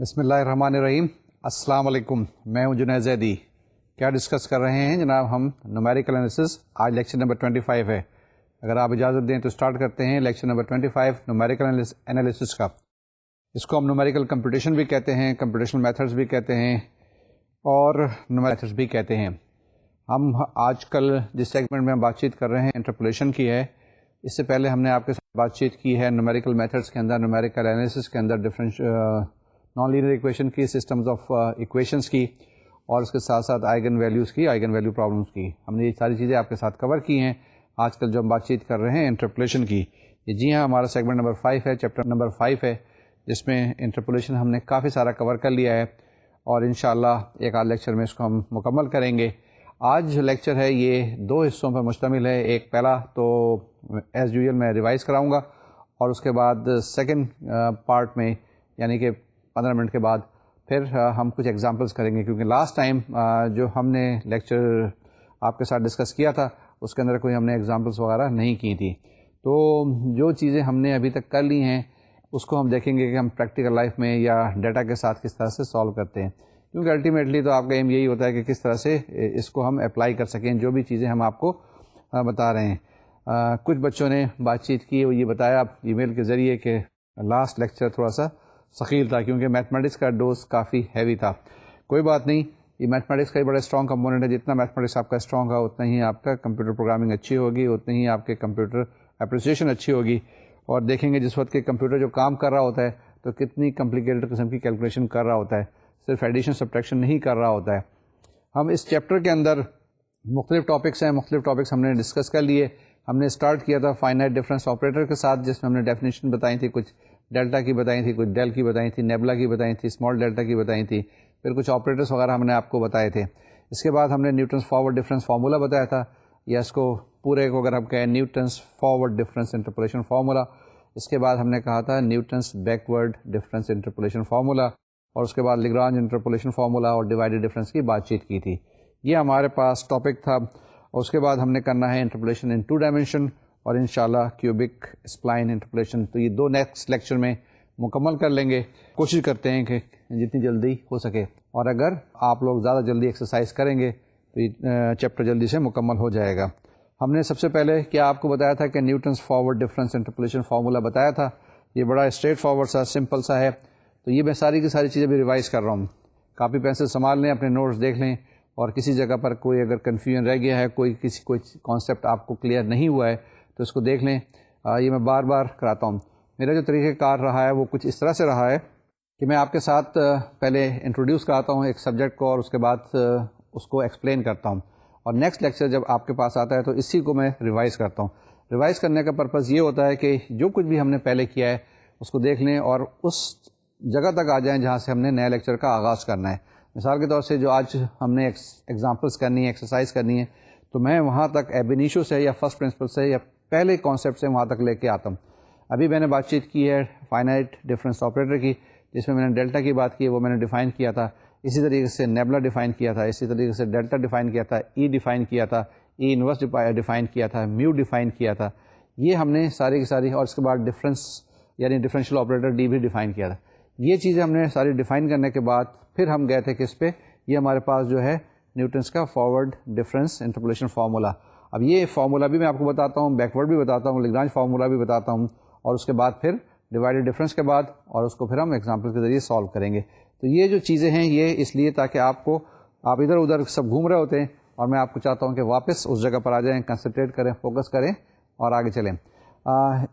بسم اللہ الرحمن الرحیم. السلام علیکم. میں ہوں جنید زیدی. کیا ڈسکس کر رہے ہیں جناب؟ ہم نومیریکل انالیسس. آج لیکچر نمبر 25 ہے. اگر آپ اجازت دیں تو اسٹارٹ کرتے ہیں لیکچر نمبر 25 نومیریکل انالیسس کا. اس کو ہم نومیریکل کمپٹیشن بھی کہتے ہیں، کمپٹیشنل میتھڈز بھی کہتے ہیں اور میتھڈز بھی کہتے ہیں. ہم آج کل جس سیگمنٹ میں ہم بات چیت کر رہے ہیں انٹرپولیشن کی ہے. اس سے پہلے ہم نے آپ کے ساتھ بات چیت کی ہے نومیریکل میتھڈز کے اندر، نومیریکل انالیسس کے اندر، نان لینئر ایکویشن کی، سسٹمز آف ایکویشنس کی، اور اس کے ساتھ ساتھ آئگن ویلیوز کی، آئگن ویلیو پرابلمس کی. ہم نے یہ ساری چیزیں آپ کے ساتھ کور کی ہیں. آج کل جو ہم بات چیت کر رہے ہیں انٹرپولیشن کی، یہ جی ہاں ہمارا سیگمنٹ نمبر 5 ہے، چیپٹر نمبر 5 ہے، جس میں انٹرپولیشن ہم نے کافی سارا کور کر لیا ہے اور انشاءاللہ ایک آدھ لیکچر میں اس کو ہم مکمل کریں گے. آج جو لیکچر ہے یہ دو حصوں پر مشتمل ہے. ایک پہلا تو ایز یوزول میں ریوائز کراؤں گا، اور اس کے بعد سیکنڈ پارٹ میں یعنی کہ 15 منٹ کے بعد پھر ہم کچھ ایگزامپلس کریں گے، کیونکہ لاسٹ ٹائم جو ہم نے لیکچر آپ کے ساتھ ڈسکس کیا تھا اس کے اندر کوئی ہم نے ایگزامپلس وغیرہ نہیں کی تھی. تو جو چیزیں ہم نے ابھی تک کر لی ہیں اس کو ہم دیکھیں گے کہ ہم پریکٹیکل لائف میں یا ڈیٹا کے ساتھ کس طرح سے سالو کرتے ہیں، کیونکہ الٹیمیٹلی تو آپ کا ایم یہی ہوتا ہے کہ کس طرح سے اس کو ہم اپلائی کر سکیں جو بھی چیزیں ہم آپ کو بتا رہے ہیں. کچھ بچوں نے بات چیت کی، وہ یہ بتایا ای میل کے ذریعے کہ لاسٹ لیکچر تھوڑا سا ثقیل تھا کیونکہ میتھمیٹکس کا ڈوز کافی ہیوی تھا. کوئی بات نہیں، یہ میتھمیٹکس کا ہی بڑا اسٹرانگ کمپوننٹ ہے. جتنا میتھمیٹکس آپ کا اسٹرانگ ہے اتنا ہی آپ کا کمپیوٹر پروگرامنگ اچھی ہوگی، اتنی ہی آپ کے کمپیوٹر اپریسیشن اچھی ہوگی. اور دیکھیں گے جس وقت کہ کمپیوٹر جو کام کر رہا ہوتا ہے تو کتنی کمپلیکیٹڈ قسم کی کیلکولیشن کر رہا ہوتا ہے، صرف ایڈیشن سبٹریکشن نہیں کر رہا ہوتا ہے. ہم اس چیپٹر کے اندر مختلف ٹاپکس ہیں، مختلف ٹاپکس ہم نے ڈسکس کر لیے. ہم نے اسٹارٹ کیا تھا فائنائٹ ڈفرینس آپریٹر کے ساتھ، جس میں ہم نے ڈیفینیشن بتائی تھی، کچھ ڈیلٹا کی بتائی تھی، کچھ ڈیل کی بتائی تھی، نیبلا کی بتائی تھی، اسمال ڈیلٹا کی بتائی تھی، پھر کچھ آپریٹرس وغیرہ ہم نے آپ کو بتائے تھے. اس کے بعد ہم نے نیوٹنس فارورڈ ڈفرینس فارمولا بتایا تھا، یا اس کو پورے کو اگر ہم کہیں Newton's forward difference interpolation formula. اس کے بعد ہم نے کہا تھا Newton's backward difference interpolation formula, اور اس کے بعد لیگرانج انٹرپولیشن فارمولا اور ڈیوائڈیڈ ڈفرینس کی بات چیت کی تھی. یہ ہمارے پاس ٹاپک تھا. اور اس کے بعد ہم نے کرنا ہے انٹرپولیشن ان 2 ڈائمینشن اور انشاءاللہ کیوبک اسپلائن انٹرپولیشن. تو یہ 2 نیکسٹ لیکچر میں مکمل کر لیں گے. کوشش کرتے ہیں کہ جتنی جلدی ہو سکے، اور اگر آپ لوگ زیادہ جلدی ایکسرسائز کریں گے تو یہ چیپٹر جلدی سے مکمل ہو جائے گا. ہم نے سب سے پہلے کیا آپ کو بتایا تھا کہ Newton's forward difference interpolation formula بتایا تھا. یہ بڑا اسٹریٹ فارورڈ سا سمپل سا ہے. تو یہ میں ساری کی ساری چیزیں بھی ریوائز کر رہا ہوں. کاپی پینسل سنبھال لیں، اپنے نوٹس دیکھ لیں، اور کسی جگہ پر کوئی اگر کنفیوژن رہ گیا ہے، کوئی کانسیپٹ آپ کو کلیئر نہیں ہوا ہے تو اس کو دیکھ لیں. یہ میں بار بار کراتا ہوں. میرا جو طریقہ کار رہا ہے وہ کچھ اس طرح سے رہا ہے کہ میں آپ کے ساتھ پہلے انٹروڈیوس کراتا ہوں ایک سبجیکٹ کو، اور اس کے بعد اس کو ایکسپلین کرتا ہوں، اور نیکسٹ لیکچر جب آپ کے پاس آتا ہے تو اسی کو میں ریوائز کرتا ہوں. ریوائز کرنے کا پرپز یہ ہوتا ہے کہ جو کچھ بھی ہم نے پہلے کیا ہے اس کو دیکھ لیں اور اس جگہ تک آ جائیں جہاں سے ہم نے نئے لیکچر کا آغاز کرنا ہے. مثال کے طور سے جو آج ہم نے ایگزامپلس کرنی ہے، ایکسرسائز کرنی ہے، تو میں وہاں تک ایب انیشیو سے یا فرسٹ پرنسپل سے یا پہلے کانسیپٹ سے وہاں تک لے کے آتا ہوں. ابھی میں نے بات چیت کی ہے فائنائٹ ڈفرینس آپریٹر کی، جس میں نے ڈیلٹا کی بات کی ہے، وہ میں نے ڈیفائن کیا تھا. اسی طریقے سے نیبلا ڈیفائن کیا تھا، اسی طریقے سے ڈیلٹا ڈیفائن کیا تھا، ای ڈیفائن کیا تھا، ای انورس ڈیفائن کیا تھا، میو ڈیفائن کیا تھا. یہ ہم نے ساری کی ساری، اور اس کے بعد ڈفرینس یعنی ڈفرینشیل آپریٹر ڈی بھی ڈیفائن کیا تھا. یہ چیزیں ہم نے ساری ڈیفائن کرنے کے بعد پھر ہم گئے تھے کس پہ؟ یہ ہمارے پاس جو ہے نیوٹنس کا فارورڈ ڈفرینس انٹرپولیشن فارمولا. اب یہ فارمولا بھی میں آپ کو بتاتا ہوں، بیکورڈ بھی بتاتا ہوں، لیگرانج فارمولا بھی بتاتا ہوں، اور اس کے بعد پھر ڈیوائڈیڈ ڈفرینس کے بعد، اور اس کو پھر ہم ایگزامپل کے ذریعے سالو کریں گے. تو یہ جو چیزیں ہیں یہ اس لیے تاکہ آپ ادھر ادھر سب گھوم رہے ہوتے ہیں، اور میں آپ کو چاہتا ہوں کہ واپس اس جگہ پر آ جائیں، کنسنٹریٹ کریں، فوکس کریں اور آگے چلیں.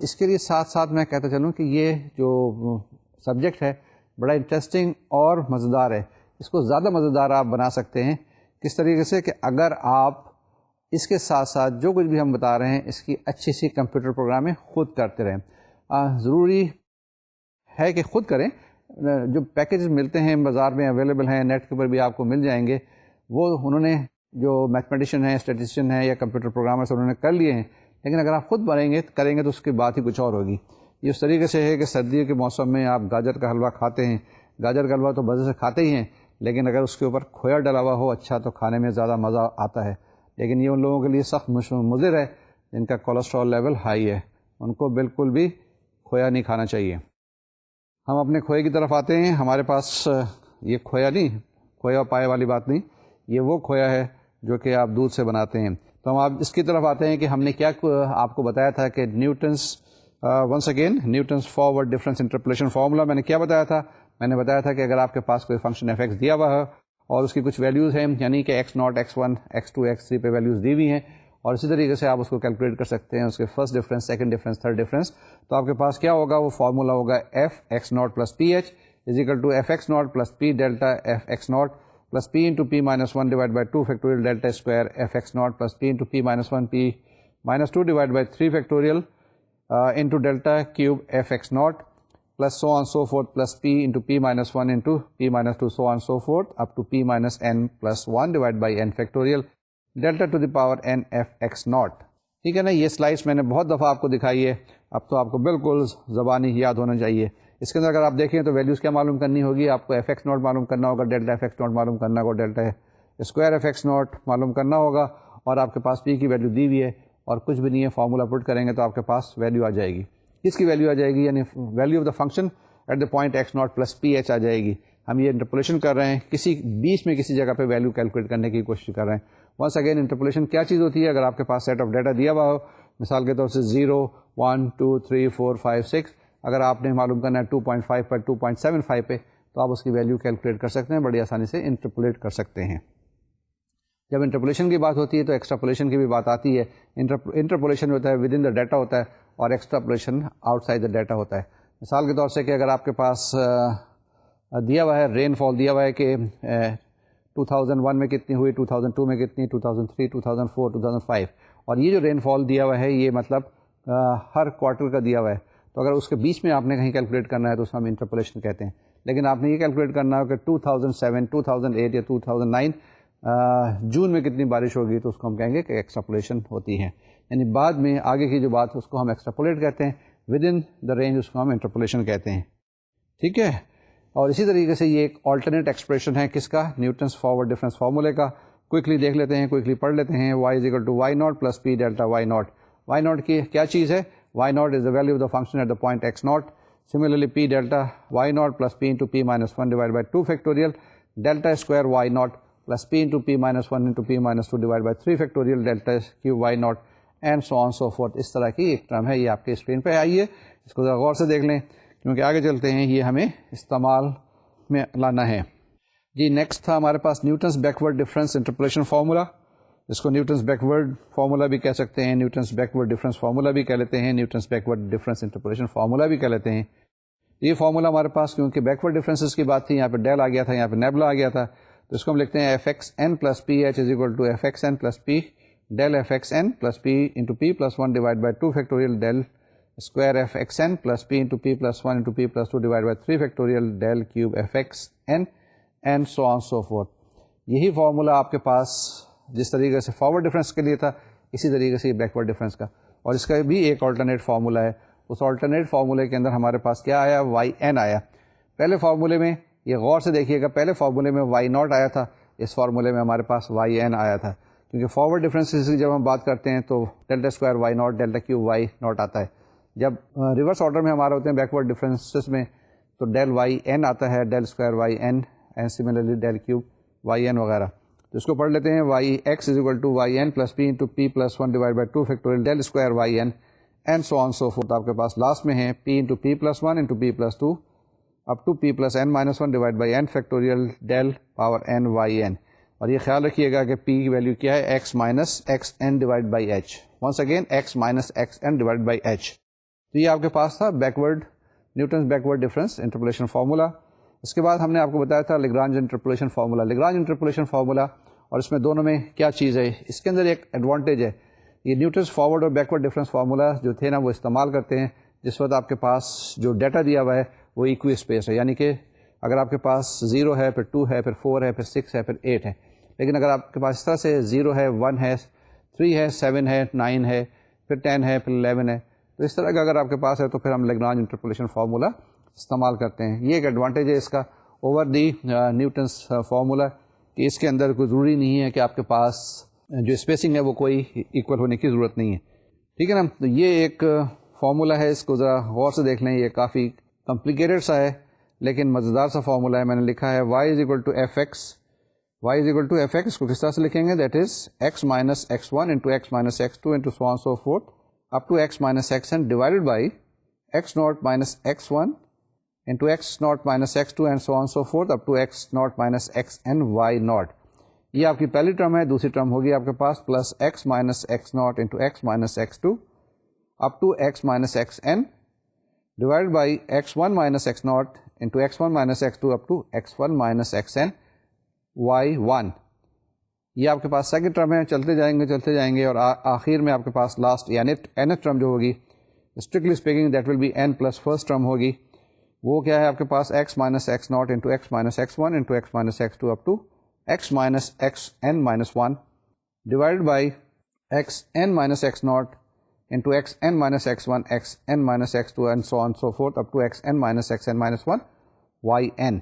اس کے لیے ساتھ ساتھ میں کہتا چلوں کہ یہ جو سبجیکٹ ہے بڑا انٹرسٹنگ اور مزیدار ہے. اس کو زیادہ مزیدار آپ بنا سکتے ہیں کس طریقے سے کہ اگر آپ اس کے ساتھ ساتھ جو کچھ بھی ہم بتا رہے ہیں اس کی اچھی سی کمپیوٹر پروگرامیں خود کرتے رہیں. ضروری ہے کہ خود کریں. جو پیکیجز ملتے ہیں بازار میں اویلیبل ہیں، نیٹ کے اوپر بھی آپ کو مل جائیں گے، وہ انہوں نے جو میتھمیٹیشین ہیں، اسٹیٹسٹین ہیں یا کمپیوٹر پروگرامرس انہوں نے کر لیے ہیں. لیکن اگر آپ خود کریں گے تو اس کی بات ہی کچھ اور ہوگی. یہ اس طریقے سے ہے کہ سردیوں کے موسم میں آپ گاجر کا حلوہ کھاتے ہیں. گاجر کا حلوہ تو مزے سے کھاتے ہی ہیں، لیکن اگر اس کے اوپر کھویا ڈلا ہوا ہو اچھا تو کھانے میں زیادہ مزہ آتا ہے. لیکن یہ ان لوگوں کے لیے سخت مضر ہے جن کا کولیسٹرول لیول ہائی ہے، ان کو بالکل بھی کھویا نہیں کھانا چاہیے. ہم اپنے کھوئے کی طرف آتے ہیں. ہمارے پاس یہ کھویا نہیں، کھویا پائے والی بات نہیں، یہ وہ کھویا ہے جو کہ آپ دودھ سے بناتے ہیں. تو ہم آپ اس کی طرف آتے ہیں کہ ہم نے کیا آپ کو بتایا تھا کہ Newton's once again Newton's forward difference interpolation formula. میں نے کیا بتایا تھا؟ میں نے بتایا تھا کہ اگر آپ کے پاس کوئی فنکشن ایف ایکس دیا ہوا ہے اور اس کی کچھ ویلیوز ہیں، یعنی کہ x naught, x one, x two, x three پہ ویلیوز دی ہوئی ہیں، اور اسی طریقے سے آپ اس کو کیلکولیٹ کر سکتے ہیں اس کے first difference, second difference, third difference. تو آپ کے پاس کیا ہوگا؟ وہ فارمولا ہوگا f x naught plus p h is equal to f x naught plus p delta f x naught plus p into p minus one divide by two factorial delta square f x naught plus p into p minus one p minus two divide by three factorial into delta cube f x not plus so on so forth plus p into p minus 1 into p minus 2 so on so forth up to p minus n plus 1 divided by n factorial delta to the power n f x naught. ٹھیک ہے نا؟ یہ slides میں نے بہت دفعہ آپ کو دکھائی ہے، اب تو آپ کو بالکل زبانی یاد ہونا چاہیے. اس کے اندر اگر آپ دیکھیں تو ویلیوز کیا معلوم کرنی ہوگی آپ کو؟ ایف ایکس ناٹ معلوم کرنا ہوگا، ڈیلٹا ایف ایکس ناٹ معلوم کرنا ہوگا، delta square f x naught معلوم کرنا ہوگا، اور آپ کے پاس پی کی ویلیو دی ہوئی ہے اور کچھ بھی نہیں ہے. فارمولا پٹ کریں گے تو آپ کے پاس ویلیو آ جائے گی. کس کی ویلیو آ جائے گی؟ یعنی value of the function at the point x naught plus p h آ جائے گی. ہم یہ انٹرپولیشن کر رہے ہیں، کسی بیچ میں کسی جگہ پہ ویلیو کیلکولیٹ کرنے کی کوشش کر رہے ہیں. ونس اگین انٹرپولیشن کیا چیز ہوتی ہے؟ اگر آپ کے پاس سیٹ آف ڈیٹا دیا ہوا ہو، مثال کے طور سے 0 1 2 3 4 5 6، اگر آپ نے معلوم کرنا ہے 2.5 پر 2.75 پہ، تو آپ اس کی ویلیو کیلکولیٹ کر سکتے ہیں، بڑی آسانی سے انٹرپولیٹ کر سکتے ہیں. جب انٹرپولیشن کی بات ہوتی ہے تو ایکسٹراپولیشن کی بھی بات آتی ہے. انٹرپولیشن ہوتا ہے ود ان دا ڈیٹا ہوتا ہے، اور extrapolation out side the data ہوتا ہے. مثال کے طور سے کہ اگر آپ کے پاس دیا ہوا ہے، رین فال دیا ہوا ہے کہ 2001 میں کتنی ہوئی، 2002 میں کتنی، 2003، 2004، 2005، اور یہ جو رین فال دیا ہوا ہے یہ مطلب ہر کوارٹر کا دیا ہوا ہے. تو اگر اس کے بیچ میں آپ نے کہیں کیلکولیٹ کرنا ہے تو اس کو ہم انٹرپولیشن کہتے ہیں. لیکن آپ نے یہ کیلکولیٹ کرنا ہو کہ 2007، 2008 یا 2009 جون میں کتنی بارش ہوگی، تو اس کو ہم کہیں گے کہ ایکسٹراپولیشن ہوتی ہے. یعنی بعد میں آگے کی جو بات اس کو ہم ایکسٹراپولیٹ کہتے ہیں، ود ان دا رینج اس کو ہم انٹرپولیشن کہتے ہیں. ٹھیک ہے؟ اور اسی طریقے سے یہ ایک آلٹرنیٹ ایکسپریشن ہے کس کا؟ نیوٹنس فارورڈ ڈفرینس فارمولے کا. کوئکلی دیکھ لیتے ہیں، کوئکلی پڑھ لیتے ہیں. y is equal to y naught plus p delta y naught. Y naught کی کیا چیز ہے؟ Y naught is the value of the function at the point x naught. Similarly p delta y naught plus p into p minus one divide by two factorial delta square y naught plus p into p minus one into p minus two divide by three factorial delta cube y not and so on so forth. اس طرح کی ایک term ہے، یہ آپ کے screen پہ آئی ہے، اس کو ذرا غور سے دیکھ لیں کیونکہ آگے چلتے ہیں یہ ہمیں استعمال میں لانا ہے. جی نیکسٹ تھا ہمارے پاس Newton's backward difference interpolation formula. اس کو نیوٹنس بیکورڈ فارمولا بھی کہہ سکتے ہیں، نیوٹنس بیکورڈ ڈفرینس فارمولا بھی کہہ لیتے ہیں، Newton's backward difference interpolation formula بھی کہہ لیتے ہیں. یہ فارمولا ہمارے پاس کیونکہ بیکورڈ ڈفرینسز کی بات تھی، یہاں پہ ڈیل آ گیا تھا، یہاں پہ نیبلا آ گیا تھا، تو اس کو ہم لکھتے ہیں f x n plus p h is equal to f x n plus p del f x n plus p into p plus one divide by two factorial del square f x n plus p into p plus one into p plus two divide by three factorial del cube f x n and so on so forth. یہی formula آپ کے پاس جس طریقے سے forward difference کے لیے تھا، اسی طریقے سے یہ بیکورڈ ڈفرینس کا، اور اس کا بھی ایک آلٹرنیٹ فارمولا ہے. اس آلٹرنیٹ فارمولے کے اندر ہمارے پاس کیا آیا؟ وائی این آیا. پہلے فارمولے میں یہ غور سے دیکھیے گا، پہلے فارمولے میں وائی ناٹ آیا تھا، اس فارمولے میں ہمارے پاس وائی این آیا تھا. کیونکہ فارورڈ ڈفرینسز کی جب ہم بات کرتے ہیں تو delta square y naught delta cube y naught آتا ہے. جب ریورس آرڈر میں ہمارے ہوتے ہیں بیکورڈ ڈفرینسز میں تو ڈیل وائی این آتا ہے، del square y n and similarly del cube y n وغیرہ. تو اس کو پڑھ لیتے ہیں y x is equal to y n plus p into p plus one divide by two factorial del square y n and so on so forth. آپ کے پاس لاسٹ میں ہے p into p plus one into p plus two up to p plus n minus one divide by n factorial del power n y n. اور یہ خیال رکھیے گا کہ پی کی ویلیو کیا ہے؟ X minus x n divide by h. Once again x minus x n divide by h. تو یہ آپ کے پاس تھا backward Newton's backward difference interpolation formula. اس کے بعد ہم نے آپ کو بتایا تھا Lagrange interpolation formula. Lagrange interpolation formula, اور اس میں دونوں میں کیا چیز ہے؟ اس کے اندر ایک ایڈوانٹیج ہے. یہ نیوٹنس فارورڈ اور بیکورڈ ڈفرینس فارمولا جو تھے نا وہ استعمال کرتے ہیں جس وقت آپ کے پاس جو ڈیٹا دیا ہوا ہے وہ ایکوی اسپیس ہے. یعنی کہ اگر آپ کے پاس 0 ہے، پھر 2 ہے، پھر 4 ہے، پھر 6 ہے، پھر 8 ہے. لیکن اگر آپ کے پاس اس طرح سے 0 ہے، 1 ہے، 3 ہے، 7 ہے، 9 ہے، پھر 10 ہے، پھر 11 ہے، تو اس طرح کا اگر آپ کے پاس ہے تو پھر ہم لیگرانج انٹرپولیشن فارمولا استعمال کرتے ہیں. یہ ایک ایڈوانٹیج ہے اس کا اوور دی نیوٹنس فارمولا کہ اس کے اندر کوئی ضروری نہیں ہے کہ آپ کے پاس جو اسپیسنگ ہے وہ کوئی ایکول ہونے کی ضرورت نہیں ہے. ٹھیک ہے نا؟ تو یہ ایک فارمولا ہے، اس کو ذرا غور سے دیکھ لیں، یہ کافی کمپلیکیٹڈ سا ہے لیکن مزیدار سا فارمولا ہے, میں نے لکھا ہے y is equal to f x. Y is equal to f x, اس کو کس طرح سے لکھیں گے, that is x minus x one into x minus x two into so on so forth up to x minus x n divided by x naught minus x one into x naught minus x2 and so on so forth up to x naught minus xn y naught. یہ آپ کی پہلی term ہے. دوسری term ہوگی آپ کے پاس plus x minus x naught into x minus x2 up to x minus xn divided by x1 minus x naught into x1 minus x2 up to x1 minus xn y1. یہ آپ کے پاس second term ہے. چلتے جائیں گے اور آخر میں آپ کے پاس لاسٹ یعنی nth ٹرم جو ہوگی strictly speaking that will be n plus first term ہوگی. وہ کیا ہے آپ کے پاس x minus x naught into x minus x one into x minus x two up to x minus x n minus one divide by x n minus x naught into x n minus x one x n minus x two and so on so forth up to x n minus x n minus one y n.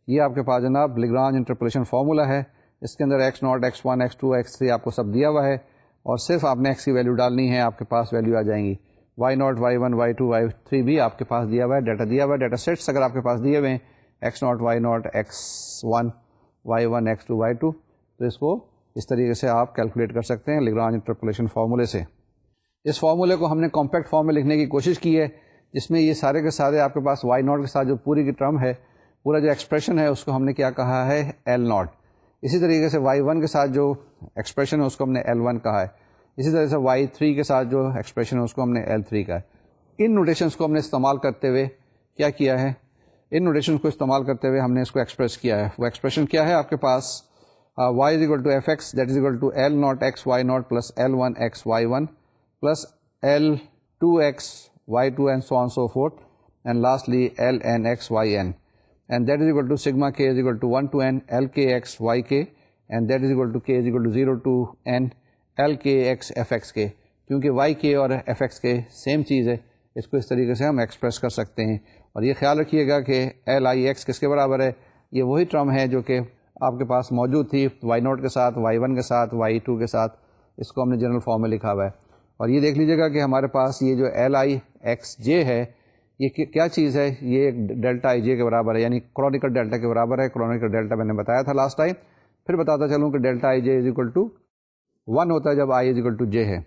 یہ آپ کے پاس جناب Lagrange interpolation formula ہے. اس کے اندر x naught x one x two x three آپ کو سب دیا ہوا ہے اور صرف آپ نے ایکس کی ویلیو ڈالنی ہے, آپ کے پاس ویلیو آ جائیں گی. Y naught y one y two y three بھی آپ کے پاس دیا ہوا ہے, ڈیٹا دیا ہوا ہے. ڈیٹا سیٹس اگر آپ کے پاس دیے ہوئے ہیں x naught y naught x one y one x two y two, تو اس کو اس طریقے سے آپ کیلکولیٹ کر سکتے ہیں لیگرانج انٹرپولیشن فارمولے سے. اس فارمولے کو ہم نے کمپیکٹ فارم میں لکھنے کی کوشش کی ہے جس میں یہ سارے کے سارے آپ کے پاس وائی ناٹ کے ساتھ جو پوری کی ٹرم ہے, پورا جو ایکسپریشن ہے اس کو ہم نے کیا کہا ہے ایل ناٹ. اسی طریقے سے وائی ون کے ساتھ جو ایکسپریشن ہے اس کو ہم نے ایل ون کہا ہے. اسی طرح سے وائی تھری کے ساتھ جو ایکسپریشن ہے اس کو ہم نے ایل تھری کہا ہے. ان نوٹیشنس کو ہم نے استعمال کرتے ہوئے کیا ہے, ان نوٹیشنس کو استعمال کرتے ہوئے ہم نے اس کو ایکسپریس کیا ہے. وہ ایکسپریشن کیا ہے آپ کے پاس, y is equal to f x that is equal to l naught x y naught plus l one x y one plus l two x y two and so on so forth and lastly l n x y n and that is equal to sigma k is equal to one to n l k x y k and that is equal to k is equal to zero to n l k x f x k. کیونکہ Y کے اور F x کے same چیز ہے, اس کو اس طریقے سے ہم ایکسپریس کر سکتے ہیں. اور یہ خیال رکھیے گا کہ ایل آئی ایکس کس کے برابر ہے, یہ وہی ٹرم ہے جو کہ آپ کے پاس موجود تھی وائی نوٹ کے ساتھ وائی ون کے ساتھ وائی ٹو کے ساتھ. اس کو ہم نے جنرل فارم میں لکھا ہوا ہے. اور یہ دیکھ لیجیے گا کہ ہمارے پاس یہ جو ایل آئی ایکس جے ہے یہ کیا چیز ہے, یہ ایک ڈیلٹا آئی جے کے برابر ہے, یعنی کرونیکل ڈیلٹا کے برابر ہے. کرونیکل ڈیلٹا میں نے بتایا تھا لاسٹ ٹائم, پھر بتاتا چلوں کہ delta i j is equal to 1 ہوتا ہے جب آئی از اکول ٹو جے ہے.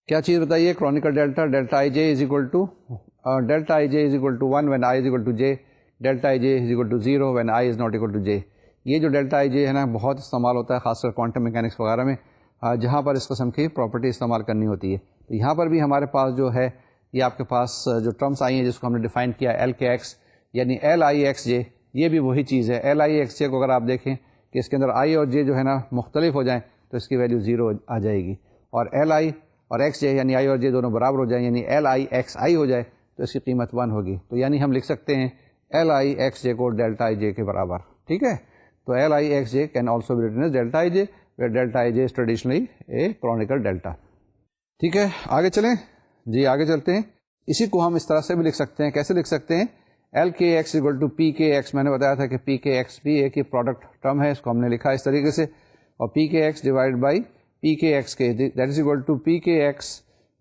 کیا چیز بتائیے, Kronecker delta, delta i j is equal to delta i j is equal to 1 when i is equal to j, delta i j is equal to 0 when i is not equal to j. یہ جو delta i جے ہے نا بہت استعمال ہوتا ہے خاص کر کوانٹم میکینکس وغیرہ میں, جہاں پر اس قسم کی پراپرٹی استعمال کرنی ہوتی ہے. تو یہاں پر بھی ہمارے پاس جو ہے یہ آپ کے پاس جو ٹرمس آئی ہیں جس کو ہم نے ڈیفائن کیا ایل کے ایکس یعنی ایل آئی ایکس جے, یہ بھی وہی چیز ہے. ایل آئی ایکس جے کو اگر آپ دیکھیں کہ اس کے اندر آئی اور جے جو ہے نا مختلف ہو جائیں تو اس کی ویلیو 0 آ جائے گی, اور ایل آئی اور ایکس جے یعنی آئی اور جے دونوں برابر ہو جائیں یعنی ایل آئی ایکس آئی ہو جائے تو اس کی قیمت 1 ہوگی. تو یعنی ہم لکھ سکتے ہیں ایل آئی ایکس جے کو ڈیلٹا آئی جے کے برابر. ٹھیک ہے, تو l i x j can also be written as delta i j where delta i j is traditionally a Kronecker delta. ٹھیک ہے, آگے چلیں جی, آگے چلتے ہیں. اسی کو ہم اس طرح سے بھی لکھ سکتے ہیں. کیسے لکھ سکتے ہیں, L k x equal to پی کے ایکس, میں نے بتایا تھا کہ پی کے ایکس بھی ایک ہی پروڈکٹ ٹرم ہے, اس کو ہم نے لکھا اس طریقے سے, اور پی کے ایکس ڈیوائڈ بائی پی کے ایکس کے دیٹ از اکول ٹو پی کے x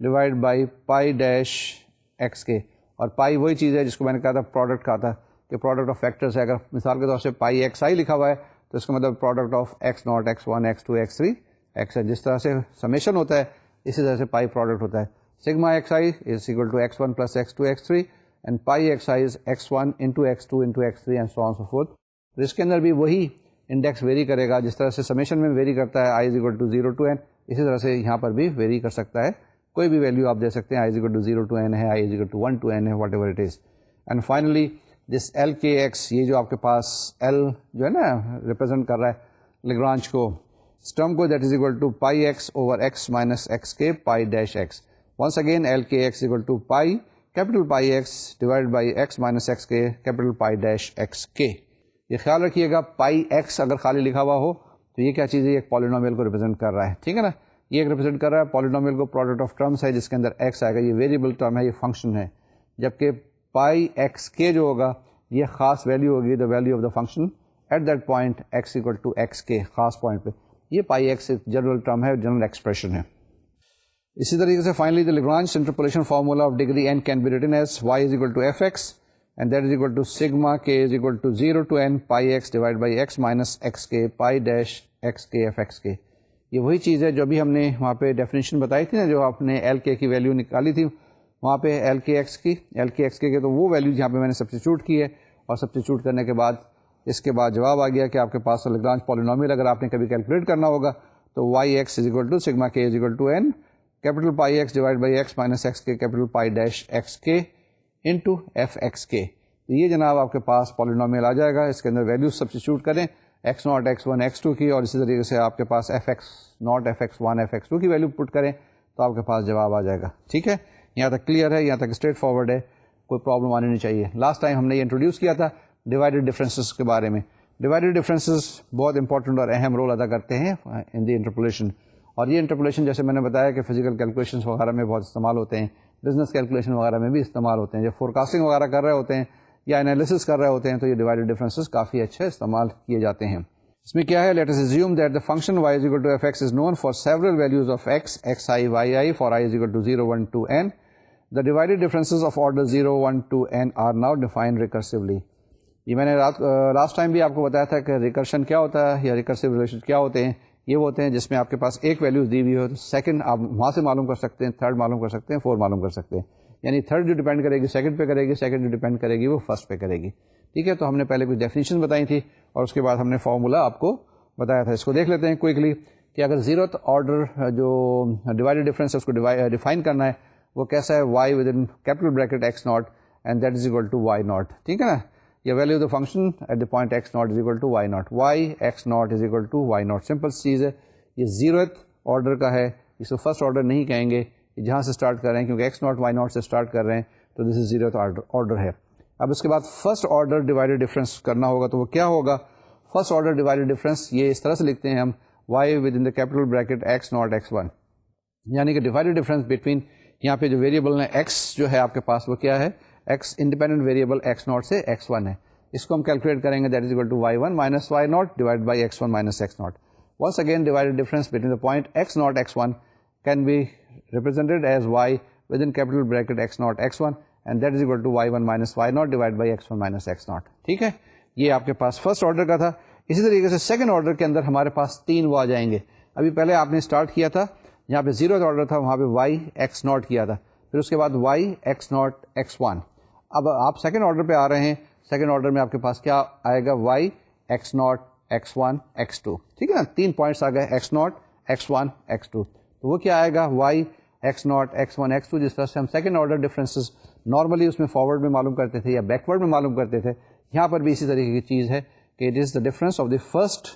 divide by pi dash x کے. اور پائی وہی چیز ہے جس کو میں نے کہا تھا پروڈکٹ کہا تھا کہ پروڈکٹ آف فیکٹرز ہے. اگر مثال کے طور سے پائی ایکس آئی لکھا ہوا ہے تو اس کا مطلب product of x naught x one x two x three x ہے. جس طرح سے سمیشن ہوتا ہے اسی طرح سے پائی پروڈکٹ ہوتا ہے. Sigma x i is equal to x one plus x two x three and pi x i is x one into x two into x three and so on so forth. اس کے اندر بھی وہی index very کرے گا جس طرح سے summation میں ویری کرتا ہے i is equal to 0 to n, اسی طرح سے یہاں پر بھی ویری کر سکتا ہے. کوئی بھی ویلیو آپ دے سکتے ہیں, i is equal to 0 to n ہے, i is equal to 1 to n ہے, whatever it is. And finally this l k x, یہ جو آپ کے پاس ایل جو ہے نا ریپرزینٹ کر رہا ہے لیگرانج کو, اسٹرم کو, that is equal to pi x over x minus x k pi dash x. Once again l k x equal to pi capital pi x divide by x minus x k capital pi dash x k. یہ خیال رکھیے گا pi x اگر خالی لکھا ہوا ہو تو یہ کیا چیز ہے, ایک پالینومیل کو ریپرزینٹ کر رہا ہے. ٹھیک ہے نا, یہ ایک ریپرزینٹ کر رہا ہے پالینومیل کو, پروڈکٹ آف ٹرمس ہے جس کے اندر ایکس آئے گا, یہ ویریبل ٹرم ہے, یہ فنکشن ہے. جبکہ پائی ایکس کے جو ہوگا یہ خاص ویلیو ہوگی, the value of the function at that point x equal to x k, خاص پوائنٹ پہ. یہ پائی ایکس ایک جنرل ٹرم ہے, جنرل ایکسپریشن ہے. اسی طریقے سے finally the Lagrange interpolation formula of degree n can be written as y is equal to f x and that is equal to sigma k is equal to 0 to n pi x divided by x minus xk pi dash xk f xk. یہ وہی چیز ہے جو ابھی ہم نے وہاں پہ ڈیفینیشن بتائی تھی نا, جو آپ نے ایل کے کی ویلیو نکالی تھی وہاں پہ ایل کے ایکس کے تو وہ ویلیو جہاں پہ میں نے سبسٹیچیوٹ کی ہے, اور سبسٹیچیوٹ کرنے کے بعد اس کے بعد جواب آ گیا کہ آپ کے پاس لیگرانج پالینومیل اگر آپ نے کبھی کیلکولیٹ کرنا ہوگا تو y x is equal to sigma k is equal to n capital pi x divide by x minus x k capital pi dash x k into f x k. تو یہ جناب آپ کے پاس پالینومیل آ جائے گا, اس کے اندر ویلیوز سبسٹیچیوٹ کریں x naught x one x two کی, اور اسی طریقے سے آپ کے پاس f x naught f x one f x two کی ویلیو پٹ کریں تو آپ کے پاس جواب آ جائے گا. ٹھیک ہے, یہاں تک کلیئر ہے, یہاں تک اسٹریٹ فارورڈ ہے, کوئی پرابلم آنی نہیں چاہیے. لاسٹ ٹائم ہم نے یہ انٹروڈیوس کیا تھا ڈیوائڈیڈ ڈفرینسز کے بارے میں. ڈیوائڈیڈ ڈفرینسز بہت امپورٹنٹ اور اہم رول ادا کرتے ہیں ان دی انٹرپولیشن, اور یہ انٹرپولیشن جیسے میں نے بتایا کہ فزیکل کیلکولیشنس وغیرہ میں بہت استعمال ہوتے ہیں, بزنس کیلکولیشن وغیرہ میں بھی استعمال ہوتے ہیں. جب فورکاسٹنگ وغیرہ کر رہے ہوتے ہیں یا انالیسس کر رہے ہوتے ہیں تو یہ ڈیوائڈیڈ ڈفرینسز کافی اچھے استعمال کیے جاتے ہیں. اس میں کیا ہے, let us assume that the function y is equal to fx is known for several values of x, xi, yi for i is equal to 0, 1, 2, n. The divided differences of order 0, 1, 2, n are now defined recursively. یہ میں نے last time بھی آپ کو بتایا تھا کہ recursion کیا ہوتا ہے یا ریکرسیو ریلیشن کیا ہوتے ہیں. یہ وہ ہوتے ہیں جس میں آپ کے پاس ایک ویلیوز دی ہوئی ہو تو سیکنڈ آپ وہاں سے معلوم کر سکتے ہیں, تھرڈ معلوم کر سکتے ہیں, فورتھ معلوم کر سکتے ہیں. یعنی تھرڈ جو ڈیپینڈ کرے گی سیکنڈ پہ کرے گی, سیکنڈ جو ڈیپینڈ کرے گی وہ فرسٹ پہ کرے گی. ٹھیک ہے, تو ہم نے پہلے کچھ ڈیفینیشن بتائی تھی اور اس کے بعد ہم نے فارمولا آپ کو بتایا تھا. اس کو دیکھ لیتے ہیں کوئکلی کہ اگر زیروتھ آرڈر جو ڈیوائڈیڈ ڈفرینس ہے اس کو ڈیفائن کرنا ہے وہ کیسا ہے, y with in capital bracket x naught and that is equal to y naught. ٹھیک ہے نا, یہ value the function at the point x naught is equal to y naught, y x naught is equal to y naught. Simple چیز ہے, یہ zeroth order کا ہے, اس کو فرسٹ آرڈر نہیں کہیں گے جہاں سے اسٹارٹ کر رہے ہیں کیونکہ ایکس ناٹ وائی ناٹ سے اسٹارٹ کر رہے ہیں تو دس از زیروتھ آرڈر ہے. اب اس کے بعد فرسٹ آرڈر ڈیوائڈیڈ ڈفرینس کرنا ہوگا تو وہ کیا ہوگا, فرسٹ آرڈر ڈیوائڈیڈ ڈفرینس یہ اس طرح سے لکھتے ہیں ہم y with in the capital bracket x naught x one, یعنی کہ ڈیوائڈیڈ ڈفرینس بٹوین یہاں پہ جو ویریبل ہے ایکس جو ہے آپ کے پاس وہ کیا ہے, x independent variable x naught سے ایکس ون ہے. اس کو ہم کیلکولیٹ کریں گے that is equal to y one minus y naught divide by x one minus x naught. Once again divided difference between the point x naught x1 can be represented as y within capital bracket x naught x1 and that is equal to y1 minus y naught divided by x1 minus x naught. ٹھیک ہے, یہ آپ کے پاس first order کا تھا. اسی طریقے سے سیکنڈ آرڈر کے اندر ہمارے پاس تین وہ آ جائیں گے. ابھی پہلے آپ نے اسٹارٹ کیا تھا جہاں پہ زیروتھ آرڈر تھا وہاں پہ وائی ایکس ناٹ کیا تھا, پھر اس کے بعد y x naught x one. اب آپ سیکنڈ آرڈر پہ آ رہے ہیں, سیکنڈ آرڈر میں آپ کے پاس کیا آئے گا, y x naught x one x two. ٹھیک ہے نا, تین پوائنٹس آ گئے x naught x one x two. تو وہ کیا آئے گا, y x naught x one x two. جس طرح سے ہم سیکنڈ آرڈر ڈفرینسز نارملی اس میں فارورڈ میں معلوم کرتے تھے یا بیکورڈ میں معلوم کرتے تھے, یہاں پر بھی اسی طریقے کی چیز ہے کہ it is the difference of the first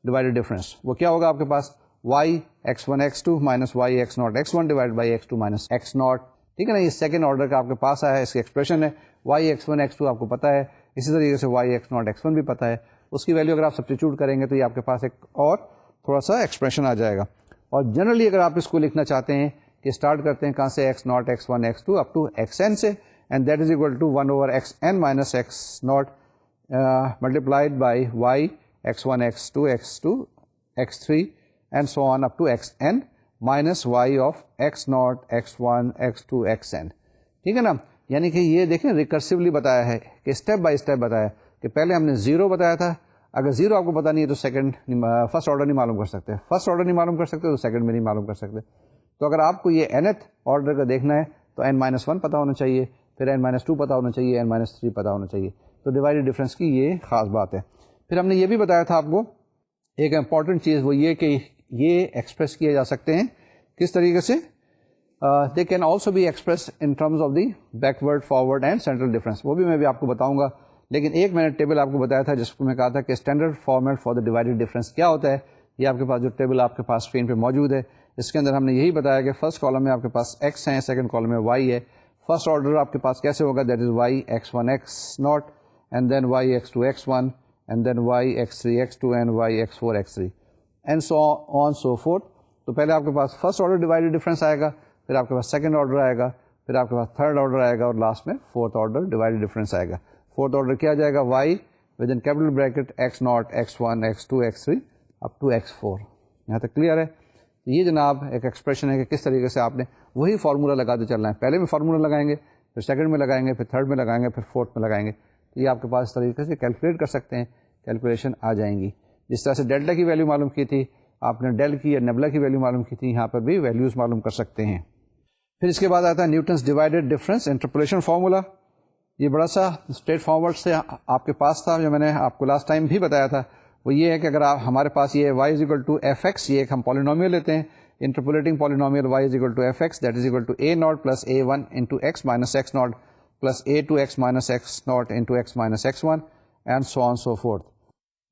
divided difference. وہ کیا ہوگا آپ کے پاس, y x one x two minus y x naught x one divide by x two minus x naught. ٹھیک ہے نا, یہ سیکنڈ آرڈر کا آپ کے پاس آیا ہے, اس کی ایکسپریشن ہے y x one x two آپ کو پتا ہے, اسی طریقے سے y x naught x one بھی پتا ہے. اس کی ویلیو اگر آپ سبسٹیچیوٹ کریں گے تو یہ آپ کے پاس ایک اور تھوڑا سا ایکسپریشن آ جائے گا. اور جنرلی اگر آپ اس کو لکھنا چاہتے ہیں کہ اسٹارٹ کرتے ہیں کہاں سے, x naught x one x two up to x n سے, and that is equal to one over x n minus x naught multiplied by y x one x two x three and so on up to x n minus y of x naught x one x two x n. ٹھیک ہے نا, یعنی کہ یہ دیکھیں ریکرسیولی بتایا ہے کہ اسٹیپ بائی اسٹیپ بتایا کہ پہلے ہم نے زیرو بتایا تھا, اگر زیرو آپ کو پتا نہیں ہے تو سیکنڈ فرسٹ آرڈر نہیں معلوم کر سکتے, فرسٹ آرڈر نہیں معلوم کر سکتے تو سیکنڈ میں نہیں معلوم کر سکتے. تو اگر آپ کو یہ nth آرڈر کا دیکھنا ہے تو n مائنس ون پتا ہونا چاہیے, پھر n مائنس ٹو پتا ہونا چاہیے, n مائنس تھری پتا ہونا چاہیے. تو ڈیوائڈیڈ ڈفرینس کی یہ خاص بات ہے. پھر ہم نے یہ بھی بتایا تھا آپ کو ایک امپورٹنٹ چیز, وہ یہ کہ یہ ایکسپریس کیے جا سکتے ہیں کس طریقے سے, they can also be expressed in terms of the backward forward and central difference. وہ بھی میں بھی آپ کو بتاؤں گا, لیکن ایک میں نے ٹیبل آپ کو بتایا تھا جس کو میں کہا تھا کہ standard format for the divided difference کیا ہوتا ہے. یہ آپ کے پاس جو ٹیبل آپ کے پاس اسکرین پہ موجود ہے, اس کے اندر ہم نے یہی بتایا کہ فرسٹ کالم میں آپ کے پاس ایکس ہیں, سیکنڈ کالم میں وائی ہے. فرسٹ آرڈر آپ کے پاس کیسے ہوگا, that is y x one x naught and then y x two x one and then y x three x two and y x four x three and so on so forth. تو پہلے آپ کے پاس first order divided difference آئے گا, پھر آپ کے پاس سیکنڈ آرڈر آئے گا, پھر آپ کے پاس تھرڈ آرڈر آئے گا, اور لاسٹ میں فورتھ آرڈر ڈیوائڈیڈ ڈفرینس آئے گا. فورتھ آرڈر کیا جائے گا, y with in capital bracket x naught x one x two x three up to x four. یہاں تک کلیئر ہے. یہ جناب ایک ایکسپریشن ہے کہ کس طریقے سے آپ نے وہی فارمولا لگاتے چلنا ہے. پہلے بھی فارمولا لگائیں گے, پھر سیکنڈ میں لگائیں گے، پھر تھرڈ میں لگائیں گے، پھر فورتھ میں لگائیں گے. تو یہ آپ کے پاس اس طریقے سے کیلکولیٹ کر سکتے ہیں، کیلکولیشن آ جائیں گی. جس طرح سے ڈیلٹا کی ویلیو معلوم کی تھی آپ نے، ڈیل کی یا نیبلا کی ویلیو معلوم کی تھی، یہاں پر بھی ویلیوز معلوم کر سکتے ہیں. پھر اس کے بعد آتا ہے Newton's divided difference interpolation formula. یہ بڑا سا اسٹریٹ فارورڈ سے آپ کے پاس تھا، جو میں نے آپ کو لاسٹ ٹائم بھی بتایا تھا. وہ یہ ہے کہ اگر آپ ہمارے پاس یہ y is equal to f x, یہ ایک ہم پالینومیل لیتے ہیں، interpolating polynomial y is equal to f x that is equal to a naught plus a one into x minus x naught plus a two x minus x naught into x minus x one and so on so forth.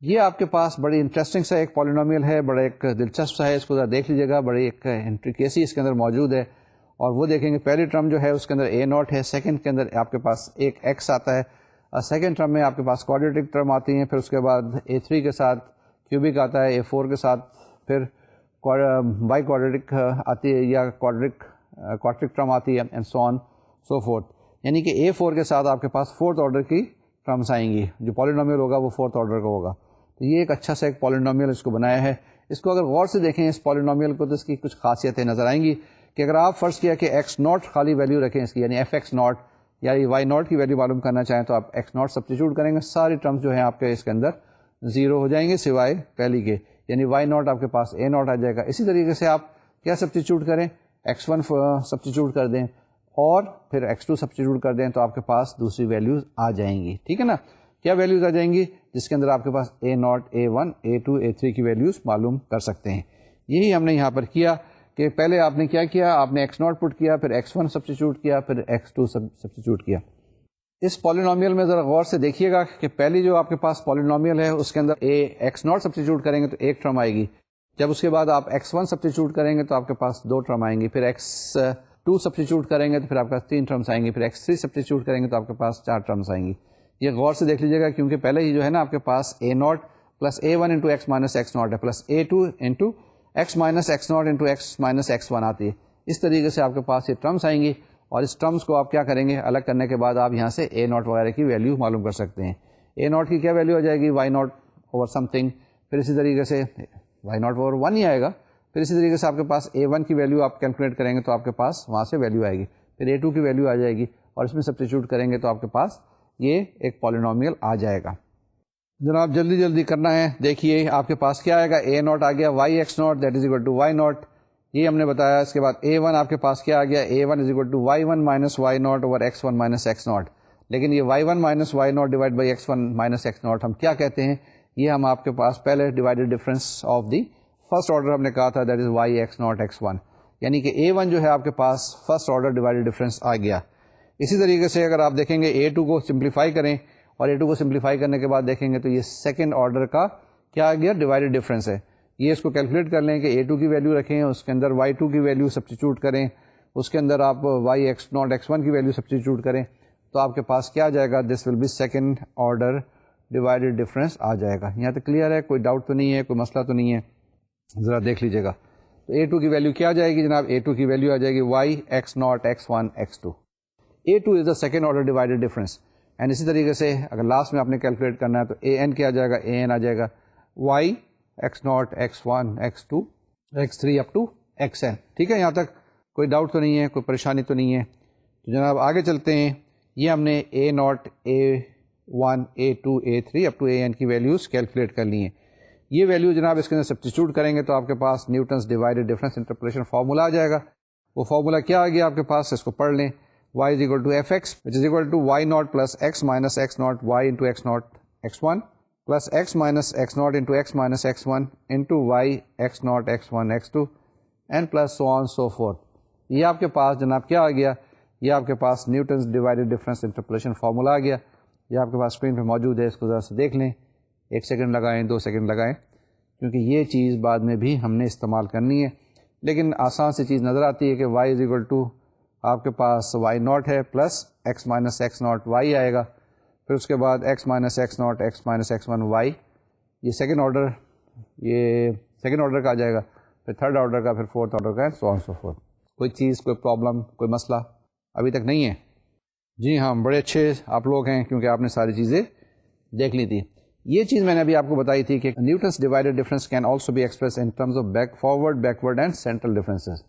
یہ آپ کے پاس بڑی interesting سا ایک polynomial ہے، بڑا ایک دلچسپ سا ہے، اس کو ذرا دیکھ لیجیے گا. بڑی ایک انٹریکیسی اس کے اندر موجود ہے، اور وہ دیکھیں گے پہلی ٹرم جو ہے اس کے اندر اے ناٹ ہے، سیکنڈ کے اندر آپ کے پاس ایک ایکس آتا ہے، اور سیکنڈ ٹرم میں آپ کے پاس کوڈریٹک ٹرم آتی ہیں، پھر اس کے بعد اے تھری کے ساتھ کیوبک آتا ہے، اے فور کے ساتھ پھر بائی کوڈریٹک آتی ہے یا کوڈریٹک ٹرم آتی ہے، and so on so fourth. یعنی کہ اے فور کے ساتھ آپ کے پاس فورتھ آرڈر کی ٹرمس آئیں گی، جو پالینومیل ہوگا وہ فورتھ آرڈر کا ہوگا. تو یہ ایک اچھا سا ایک پالینومیل اس کو بنایا ہے. اس کو اگر غور سے دیکھیں اس پالینومیل کو تو اس کی کچھ خاصیتیں نظر آئیں گی کہ اگر آپ فرض کیا کہ ایکس ناٹ خالی ویلیو رکھیں اس کی، یعنی ایف ایکس ناٹ یا وائی ناٹ کی ویلیو معلوم کرنا چاہیں تو آپ ایکس ناٹ سبسٹیچیوٹ کریں گے، ساری ٹرمز جو ہیں آپ کے اس کے اندر زیرو ہو جائیں گے سوائے پہلی کے، یعنی وائی ناٹ آپ کے پاس اے ناٹ آ جائے گا. اسی طریقے سے آپ کیا سبسٹیچیوٹ کریں، ایکس ون سبسٹیچیوٹ کر دیں اور پھر ایکس ٹو سبسٹیچیوٹ کر دیں تو آپ کے پاس دوسری ویلیوز آ جائیں گی. ٹھیک ہے نا؟ کیا ویلیوز آ جائیں گی؟ جس کے اندر آپ کے پاس a naught, a one, a two, a three کی ویلیوز معلوم کر سکتے ہیں. یہی ہم نے یہاں پر کیا کہ پہلے آپ نے کیا کیا، آپ نے ایکس ناٹ پٹ کیا، پھر ایکس ون سبسٹیچیوٹ کیا، پھر ایکس ٹو سبسٹیچیوٹ کیا. اس پالینومیل میں ذرا غور سے دیکھیے گا کہ پہلی جو آپ کے پاس پالینومیل ہے اس کے اندر ایکس ناٹ سبسٹیچیوٹ کریں گے تو ایک ٹرم آئے گی. جب اس کے بعد آپ ایکس ون سبسٹیچیوٹ کریں گے تو آپ کے پاس دو ٹرم آئیں گی، پھر ایکس ٹو سبسٹیچیوٹ کریں گے تو پھر آپ کے پاس تین ٹرمس آئیں گی، پھر ایکس تھری سبسٹیچیوٹ کریں گے تو آپ کے پاس چار ٹرمس آئیں گی. یہ غور سے دیکھ لیجیے گا کیونکہ پہلے ہی جو ہے نا آپ کے پاس a naught plus a one into x minus x naught ہے، plus a two into x minus x naught into x minus x one آتی ہے. اس طریقے سے آپ کے پاس یہ ٹرمس آئیں گی، اور اس ٹرمس کو آپ کیا کریں گے، الگ کرنے کے بعد آپ یہاں سے اے ناٹ وغیرہ کی ویلیو معلوم کر سکتے ہیں. اے ناٹ کی کیا ویلیو آ جائے گی، y naught over something, پھر اسی طریقے سے وائی ناٹ اوور ون ہی آئے گا. پھر اسی طریقے سے آپ کے پاس اے ون کی ویلیو آپ کیلکولیٹ کریں گے تو آپ کے پاس وہاں سے ویلیو آئے گی، پھر اے ٹو کی ویلیو آ جائے گی، اور اس میں سبسٹیچیوٹ کریں گے تو آپ کے پاس یہ ایک پالینومیل آ جائے گا. جناب جلدی جلدی کرنا ہے، دیکھیے آپ کے پاس کیا آئے گا، اے ناٹ آ گیا y x naught that is equal to y naught, یہ ہم نے بتایا. اس کے بعد اے ون آپ کے پاس کیا آ گیا، a one is equal to y one minus y naught over x one minus x naught. لیکن یہ y one minus y naught divide by x one minus x naught ہم کیا کہتے ہیں، یہ ہم آپ کے پاس پہلے divided difference of the first order ہم نے کہا تھا، that is y x naught x one, یعنی کہ اے ون جو ہے آپ کے پاس فرسٹ آرڈر ڈیوائڈیڈ ڈفرینس آ گیا. اسی طریقے سے اگر آپ دیکھیں گے اے ٹو کو سمپلیفائی کریں، اور اے ٹو کو سمپلیفائی کرنے کے بعد دیکھیں گے تو یہ سیکنڈ آرڈر کا کیا آ گیا، ڈیوائڈیڈ ڈفرینس ہے. یہ اس کو کیلکولیٹ کر لیں کہ اے ٹو کی ویلیو رکھیں، اس کے اندر وائی ٹو کی ویلیو سبسٹیچیوٹ کریں، اس کے اندر آپ y x naught x one کی ویلیو سبسٹیچیوٹ کریں تو آپ کے پاس کیا آ جائے گا، this will be second order divided difference آ جائے گا. یہاں تک کلیئر ہے، کوئی ڈاؤٹ تو نہیں ہے، کوئی مسئلہ تو نہیں ہے، ذرا دیکھ لیجیے گا. تو اے ٹو کی ویلیو کیا آ جائے گی جناب، اے ٹو کی ویلیو آ جائے گی y x naught x one x two. A two is the second order divided difference. And اسی طریقے سے اگر لاسٹ میں آپ نے کیلکولیٹ کرنا ہے تو اے این کیا آ جائے گا، اے این آ جائے گا y x naught x one x two x three up to x n. ٹھیک ہے، یہاں تک کوئی ڈاؤٹ تو نہیں ہے، کوئی پریشانی تو نہیں ہے. تو جناب آگے چلتے ہیں. یہ ہم نے a naught, a one, a two, a three up to a n کی ویلیوز کیلکولیٹ کر لی ہیں. یہ ویلیو جناب اس کے اندر سبسٹیچیوٹ کریں گے تو آپ کے پاس Newton's divided difference interpolation formula آ جائے گا. وہ فارمولا کیا آ گیا آپ کے پاس، اس کو پڑھ لیں. y is equal to fx which is equal to y naught plus x minus x naught y into x naught x1 plus x minus x naught into x minus x1 into y x naught x1 x2 and plus so on so forth. یہ آپ کے پاس جناب کیا آ گیا، یہ آپ کے پاس Newton's divided difference interpolation formula آ گیا. یہ آپ کے پاس اسکرین پہ موجود ہے، اس کو ذرا سے دیکھ لیں. 1 سیکنڈ لگائیں، 2 سیکنڈ لگائیں، کیونکہ یہ چیز بعد میں بھی ہم نے استعمال کرنی ہے. لیکن آسان سی چیز نظر آتی ہے کہ y is equal to آپ کے پاس وائی ناٹ ہے plus x minus x naught y آئے گا، پھر اس کے بعد x minus x naught x minus x one y, یہ سیکنڈ آرڈر کا آ جائے گا، پھر تھرڈ آرڈر کا، پھر فورتھ آرڈر کا، سو آن سو فورتھ. کوئی چیز، کوئی پرابلم، کوئی مسئلہ ابھی تک نہیں ہے؟ جی ہاں، بڑے اچھے آپ لوگ ہیں کیونکہ آپ نے ساری چیزیں دیکھ لی تھی. یہ چیز میں نے ابھی آپ کو بتائی تھی کہ Newton's divided difference can also be expressed in terms of back forward, backward and central differences.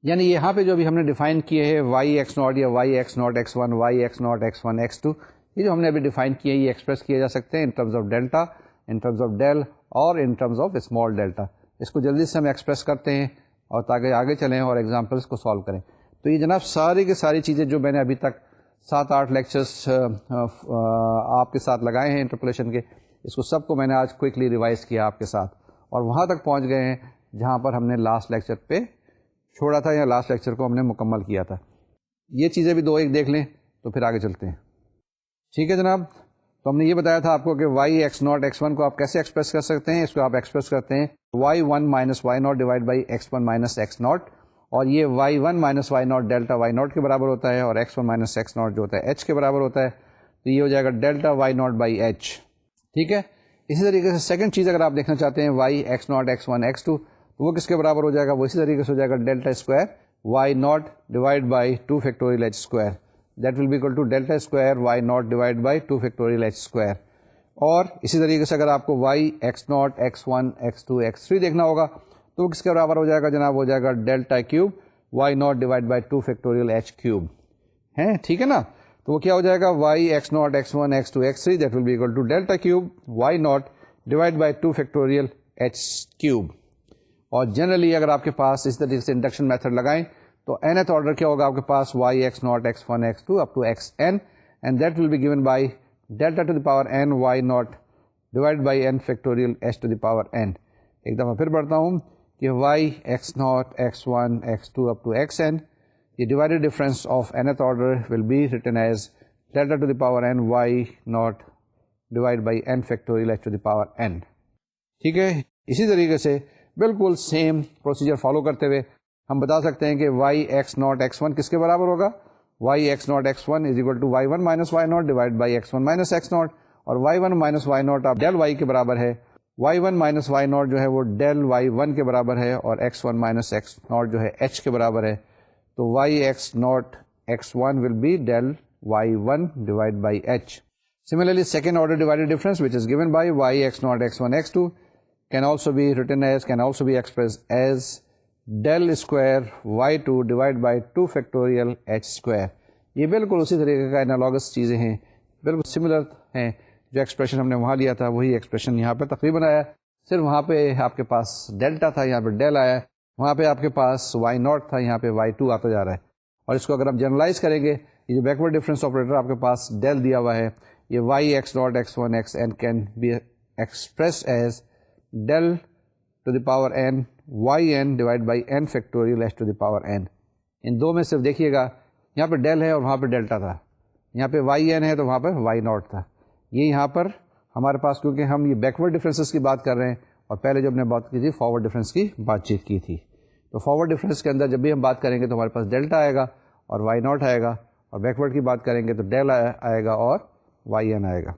یعنی یہاں پہ جو ابھی ہم نے ڈیفائن کیے ہیں وائی ایکس ناٹ یا y x naught x one, y x naught x one x two, یہ جو ہم نے ابھی ڈیفائن کیے یہ ایکسپریس کیے جا سکتے ہیں in terms of delta, in terms of del اور in terms of small delta. اس کو جلدی سے ہم ایکسپریس کرتے ہیں اور تاکہ آگے چلیں اور ایگزامپلس کو سالو کریں. تو یہ جناب ساری کی ساری چیزیں جو میں نے ابھی تک 7-8 لیکچرس آپ کے ساتھ لگائے ہیں انٹرپولیشن کے، اس کو سب کو میں نے آج کوئکلی ریوائز کیا آپ کے ساتھ، اور وہاں تک پہنچ گئے ہیں جہاں پر ہم نے لاسٹ لیکچر پہ چھوڑا تھا یا لاسٹ لیکچر کو ہم نے مکمل کیا تھا. یہ چیزیں بھی 2-1 دیکھ لیں تو پھر آگے چلتے ہیں. ٹھیک ہے جناب. تو ہم نے یہ بتایا تھا آپ کو کہ y x naught x one کو آپ کیسے ایکسپریس کر سکتے ہیں. اس کو آپ ایکسپریس کرتے ہیں y one minus y naught divide by x one minus x naught, اور یہ y one minus y naught delta y naught کے برابر ہوتا ہے، اور x one minus x naught جو ہوتا ہے ایچ کے برابر ہوتا ہے. تو یہ ہو جائے گا delta y naught by h. ٹھیک ہے. اسی طریقے سے سیکنڈ چیز اگر آپ دیکھنا چاہتے ہیں y x naught x one x two, تو وہ کس کے برابر ہو جائے گا؟ وہ اسی طریقے سے ہو جائے گا delta square y naught divide by 2 factorial h square. That will be equal to delta square y naught divide by 2 factorial h square. اور اسی طریقے سے اگر آپ کو y x naught x one x two x three دیکھنا ہوگا تو وہ کس کے برابر ہو جائے گا جناب؟ ہو جائے گا delta cube y naught divide by 2 factorial h cube. ہے ٹھیک ہے نا. تو وہ کیا ہو جائے گا؟ Y x naught x one x two x three that will be equal to delta cube y naught divide by 2 factorial h cube. اور جنرلی اگر آپ کے پاس اس طریقے سے انڈکشن میتھڈ لگائیں تو nth آرڈر کیا ہوگا آپ کے پاس؟ Y x naught x one x two up to x n, and that will be given by delta to the power n y naught divide by n factorial h to the power n. ایک دفعہ پھر پڑھتا ہوں کہ y x naught x one x two up to x n, یہ divided difference of nth order will be written as delta to the power n y naught divide by n factorial h to the power n. ٹھیک ہے. اسی طریقے سے بالکل same procedure follow کرتے ہوئے ہم بتا سکتے ہیں کہ y x naught x one کس کے برابر ہوگا؟ Y x naught x one is equal to y one minus y naught divide by x one minus x naught, اور y one minus y naught آپ ڈیل وائی کے برابر ہے. Y one minus y naught جو ہے وہ deal y one کے برابر ہے، اور x one minus x naught جو ہے ایچ کے برابر ہے. تو y x naught x one will be del y one divide by h. Similarly, second order divided difference which is given by y x naught x1 x2 can also be written as, can also be expressed as del square y2 divided by 2 factorial h square. یہ بالکل اسی طریقے کا انالوگس چیزیں ہیں، بالکل similar ہیں. جو ایکسپریشن ہم نے وہاں لیا تھا وہی ایکسپریشن یہاں پہ تقریباً آیا، صرف وہاں پہ آپ کے پاس ڈیلٹا تھا، یہاں پہ ڈیل آیا. وہاں پہ آپ کے پاس وائی ناٹ تھا، یہاں پہ وائی ٹو آتا جا رہا ہے. اور اس کو اگر آپ جنرلائز کریں گے، یہ جو بیکورڈ ڈفرینس آپریٹر آپ کے پاس ڈیل دیا ہوا ہے، یہ y x naught x one x n can be express as del to the power n y n divide by n factorial h to the power n. ان دو میں صرف دیکھیے گا، یہاں پہ ڈیل ہے اور وہاں پہ ڈیلٹا تھا، یہاں پہ وائی این ہے تو وہاں پہ وائی ناٹ تھا. یہ یہاں پر ہمارے پاس کیونکہ ہم یہ بیکورڈ ڈفرینسز کی بات کر رہے ہیں، اور پہلے جو ہم نے بات کی تھی فارورڈ ڈفرینس کی بات چیت کی تھی. تو فارورڈ ڈفرینس کے اندر جب بھی ہم بات کریں گے تو ہمارے پاس ڈیلٹا آئے گا اور وائی ناٹ آئے گا، اور بیکورڈ کی بات کریں گے تو ڈیل آئے گا اور وائی این آئے گا.